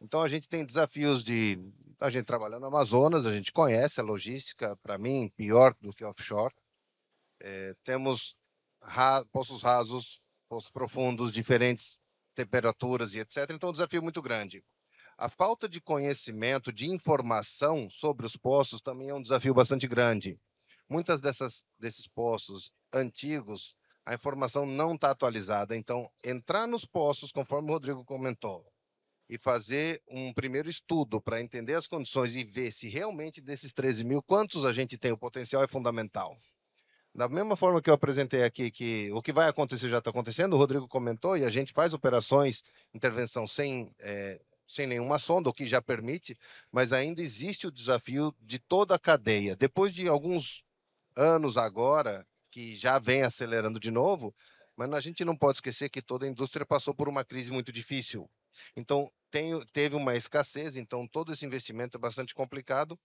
Então, a gente tem desafios de... A gente trabalha no Amazonas, a gente conhece a logística, para mim, pior do que offshore. Temos poços rasos, poços profundos, diferentes temperaturas e etc. Então, o desafio é muito grande. A falta de conhecimento, de informação sobre os poços também é um desafio bastante grande. Muitas desses poços antigos, a informação não está atualizada. Então, entrar nos poços, conforme o Rodrigo comentou, e fazer um primeiro estudo para entender as condições e ver se realmente desses 13 mil, quantos a gente tem o potencial é fundamental. Da mesma forma que eu apresentei aqui, que o que vai acontecer já está acontecendo, o Rodrigo comentou, e a gente faz operações, intervenção sem nenhuma sonda, o que já permite, mas ainda existe o desafio de toda a cadeia. Depois de alguns anos agora, que já vem acelerando de novo, mas a gente não pode esquecer que toda a indústria passou por uma crise muito difícil. Então, teve uma escassez, então todo esse investimento é bastante complicado.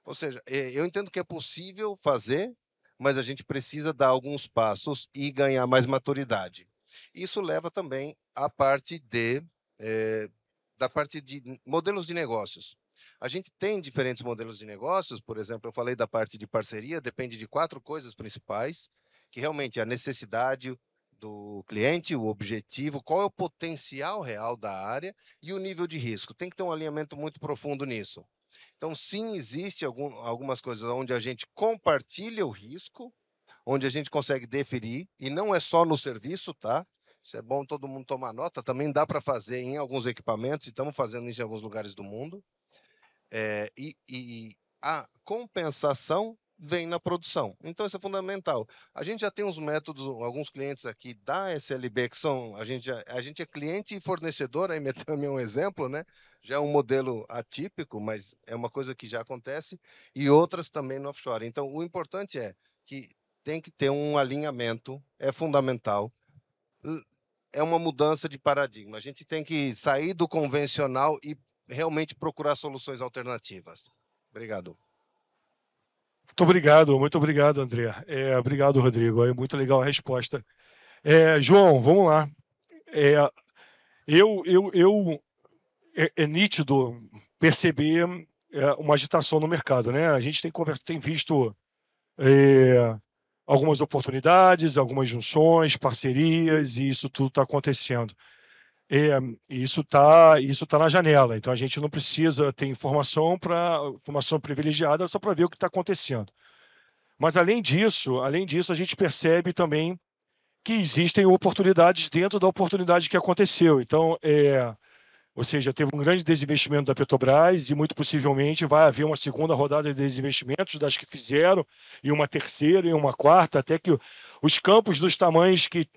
Ou seja, eu entendo que é possível fazer, mas a gente precisa dar alguns passos e ganhar mais maturidade. Isso leva também à parte da parte de modelos de negócios. A gente tem diferentes modelos de negócios, por exemplo, eu falei da parte de parceria, depende de 4 coisas principais, que realmente é a necessidade do cliente, o objetivo, qual é o potencial real da área e o nível de risco. Tem que ter um alinhamento muito profundo nisso. Então, sim, existe algumas coisas onde a gente compartilha o risco, onde a gente consegue definir, e não é só no serviço, tá? Isso é bom todo mundo tomar nota, também dá para fazer em alguns equipamentos, e estamos fazendo isso em alguns lugares do mundo. E a compensação vem na produção. Então, isso é fundamental. A gente já tem uns métodos, alguns clientes aqui da SLB, que são... A gente é cliente e fornecedor, aí também um exemplo, né? Já é um modelo atípico, mas é uma coisa que já acontece, e outras também no offshore. Então, o importante é que tem que ter um alinhamento, é fundamental. É uma mudança de paradigma. A gente tem que sair do convencional e realmente procurar soluções alternativas. Obrigado. Muito obrigado, André. Obrigado, Rodrigo. É muito legal a resposta. João, vamos lá. É nítido perceber uma agitação no mercado, né? A gente tem visto algumas oportunidades, algumas junções, parcerias, e isso tudo está acontecendo. Isso está na janela, então a gente não precisa ter informação privilegiada só para ver o que está acontecendo. Mas, além disso, a gente percebe também que existem oportunidades dentro da oportunidade que aconteceu. Então, ou seja, teve um grande desinvestimento da Petrobras e, muito possivelmente, vai haver uma segunda rodada de desinvestimentos das que fizeram, e uma terceira e uma quarta, até que os campos dos tamanhos que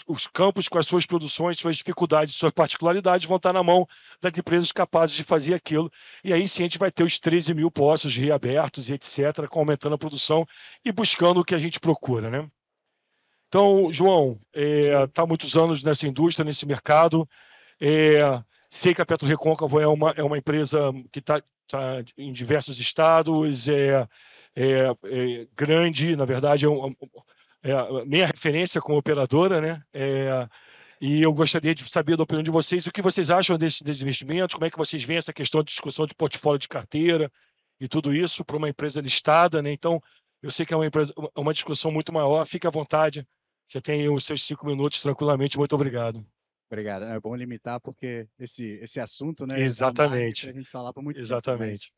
os campos com as suas produções, suas dificuldades, suas particularidades vão estar na mão das empresas capazes de fazer aquilo. E aí sim a gente vai ter os 13 mil poços reabertos e etc., aumentando a produção e buscando o que a gente procura, né? Então, João, está há muitos anos nessa indústria, nesse mercado. Sei que a PetroRecôncavo é uma empresa que está em diversos estados, grande, na verdade, minha referência como operadora, né? E eu gostaria de saber da opinião de vocês, o que vocês acham desses investimentos, como é que vocês veem essa questão de discussão de portfólio de carteira e tudo isso para uma empresa listada, né? Então, eu sei que é uma discussão muito maior. Fique à vontade. Você tem os seus 5 minutos tranquilamente. Muito obrigado. Obrigado. É bom limitar porque esse assunto, né? Exatamente. Para a gente falar por muito tempo. Exatamente.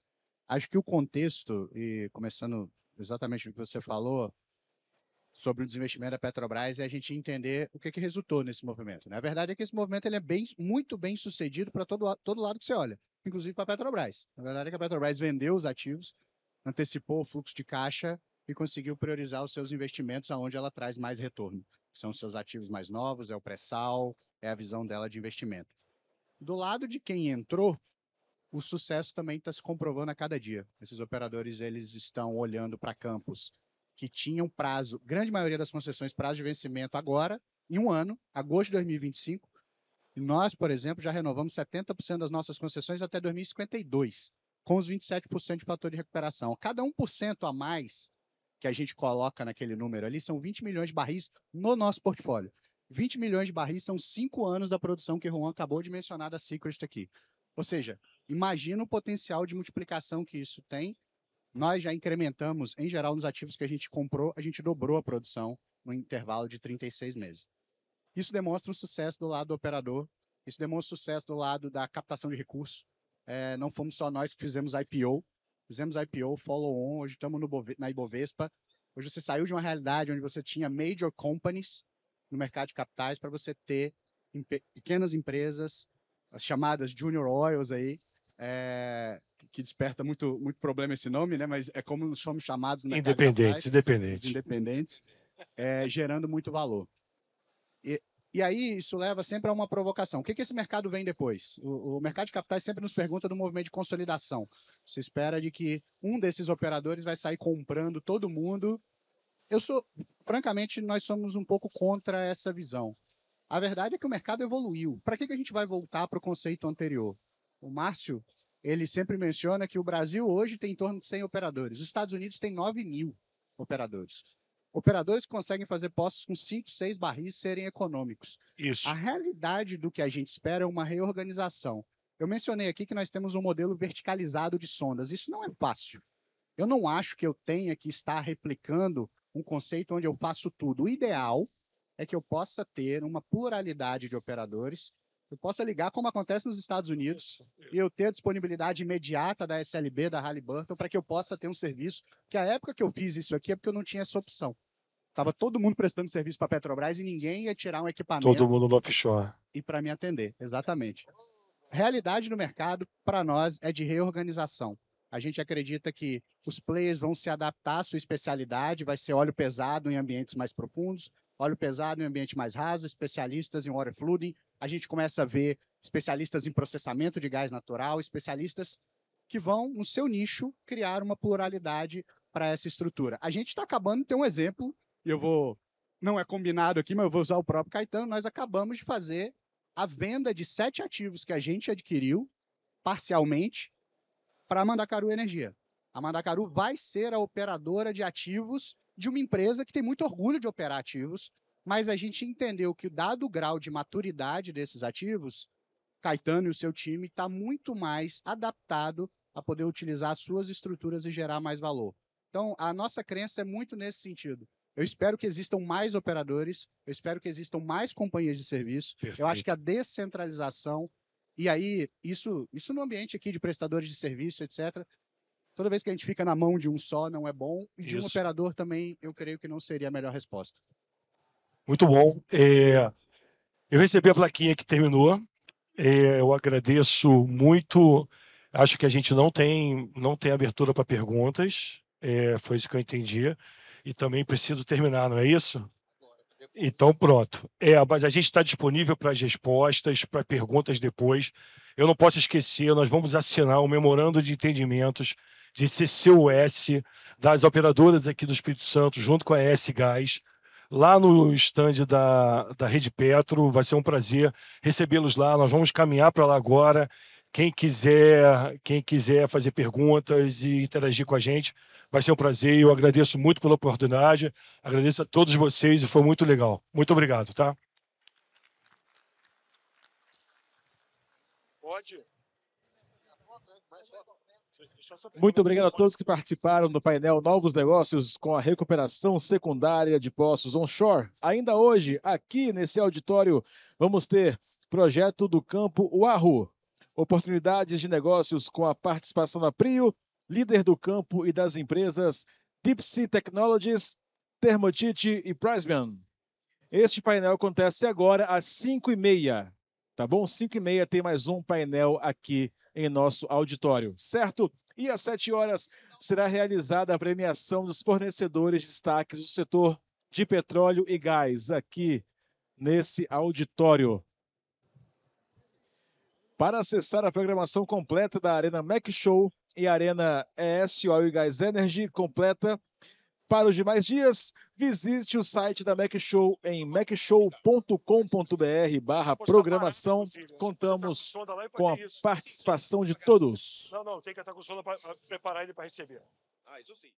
Acho que o contexto, e começando exatamente do que você falou sobre o desinvestimento da Petrobras, é a gente entender o que resultou nesse movimento. Né? A verdade é que esse movimento ele é muito bem sucedido para todo lado que você olha, inclusive para a Petrobras. A verdade é que a Petrobras vendeu os ativos, antecipou o fluxo de caixa e conseguiu priorizar os seus investimentos aonde ela traz mais retorno. São os seus ativos mais novos, é o pré-sal, é a visão dela de investimento. Do lado de quem entrou, o sucesso também está se comprovando a cada dia. Esses operadores eles estão olhando para campos que tinham prazo, grande maioria das concessões, prazo de vencimento agora, em um ano, agosto de 2025. E nós, por exemplo, já renovamos 70% das nossas concessões até 2052, com os 27% de fator de recuperação. Cada 1% a mais que a gente coloca naquele número ali são 20 milhões de barris no nosso portfólio. 20 milhões de barris são 5 anos da produção que o Juan acabou de mencionar da Secret aqui. Ou seja, imagina o potencial de multiplicação que isso tem. Nós já incrementamos, em geral, nos ativos que a gente comprou, a gente dobrou a produção no intervalo de 36 meses. Isso demonstra um sucesso do lado do operador, isso demonstra um sucesso do lado da captação de recursos. Não fomos só nós que fizemos IPO, follow-on, hoje estamos na Ibovespa. Hoje você saiu de uma realidade onde você tinha major companies no mercado de capitais para você ter pequenas empresas, as chamadas junior oils aí, que desperta muito problema esse nome, né? Mas é como nós somos chamados no mercado de capitais. Independentes, gerando muito valor. E aí isso leva sempre a uma provocação. O que esse mercado vem depois? O mercado de capitais sempre nos pergunta do movimento de consolidação. Você espera de que um desses operadores vai sair comprando todo mundo. Francamente, nós somos um pouco contra essa visão. A verdade é que o mercado evoluiu. Para que a gente vai voltar para o conceito anterior? O Márcio, ele sempre menciona que o Brasil hoje tem em torno de 100 operadores. Os Estados Unidos tem 9.000 operadores. Operadores que conseguem fazer postos com 5, 6 barris serem econômicos. Isso. A realidade do que a gente espera é uma reorganização. Eu mencionei aqui que nós temos um modelo verticalizado de sondas. Isso não é fácil. Eu não acho que eu tenha que estar replicando um conceito onde eu faço tudo. O ideal é que eu possa ter uma pluralidade de operadores, eu possa ligar como acontece nos Estados Unidos e eu ter a disponibilidade imediata da SLB, da Halliburton, para que eu possa ter um serviço, que a época que eu fiz isso aqui é porque eu não tinha essa opção. Estava todo mundo prestando serviço para a Petrobras e ninguém ia tirar um equipamento. Todo mundo no offshore. E para me atender, exatamente. Realidade no mercado, para nós, é de reorganização. A gente acredita que os players vão se adaptar à sua especialidade, vai ser óleo pesado em ambientes mais profundos, óleo pesado em ambiente mais raso, especialistas em water flooding. A gente começa a ver especialistas em processamento de gás natural, especialistas que vão, no seu nicho, criar uma pluralidade para essa estrutura. A gente está acabando de ter um exemplo, e não é combinado aqui, mas eu vou usar o próprio Caetano, nós acabamos de fazer a venda de 7 ativos que a gente adquiriu, parcialmente, para a Mandacaru Energia. A Mandacaru vai ser a operadora de ativos de uma empresa que tem muito orgulho de operar ativos, mas a gente entendeu que, dado o grau de maturidade desses ativos, Caetano e o seu time está muito mais adaptado a poder utilizar as suas estruturas e gerar mais valor. Então, a nossa crença é muito nesse sentido. Eu espero que existam mais operadores, eu espero que existam mais companhias de serviço. Perfeito. Eu acho que a descentralização, e aí, isso no ambiente aqui de prestadores de serviço, etc., toda vez que a gente fica na mão de um só, não é bom, e de um operador também, eu creio que não seria a melhor resposta. Muito bom. Eu recebi a plaquinha que terminou. Eu agradeço muito. Acho que a gente não tem abertura para perguntas. Foi isso que eu entendi. E também preciso terminar, não é isso? Então, pronto. Mas a gente está disponível para as respostas, para perguntas depois. Eu não posso esquecer, nós vamos assinar um memorando de entendimentos de CCUS das operadoras aqui do Espírito Santo, junto com a ES Gás, lá no estande da Rede Petro. Vai ser um prazer recebê-los lá. Nós vamos caminhar para lá agora. Quem quiser fazer perguntas e interagir com a gente, vai ser um prazer. Eu agradeço muito pela oportunidade, agradeço a todos vocês e foi muito legal. Muito obrigado, tá? Pode. Muito obrigado a todos que participaram do painel Novos Negócios com a recuperação secundária de poços onshore. Ainda hoje, aqui nesse auditório, vamos ter projeto do campo Wahoo, oportunidades de negócios com a participação da Prio, líder do campo e das empresas Deep Sea Technologies, Thermotite e Prysmian. Este painel acontece agora às 5h30, tá bom? 5h30 tem mais um painel aqui em nosso auditório, certo? E às 7 horas será realizada a premiação dos fornecedores de destaques do setor de petróleo e gás, aqui nesse auditório. Para acessar a programação completa da Arena Mac Show e Arena ES Oil Gas Energy completa para os demais dias, visite o site da Mac Show em macshow.com.br/programação. Contamos com a participação de todos. Não, tem que estar com o som para preparar ele para receber. Ah, isso sim.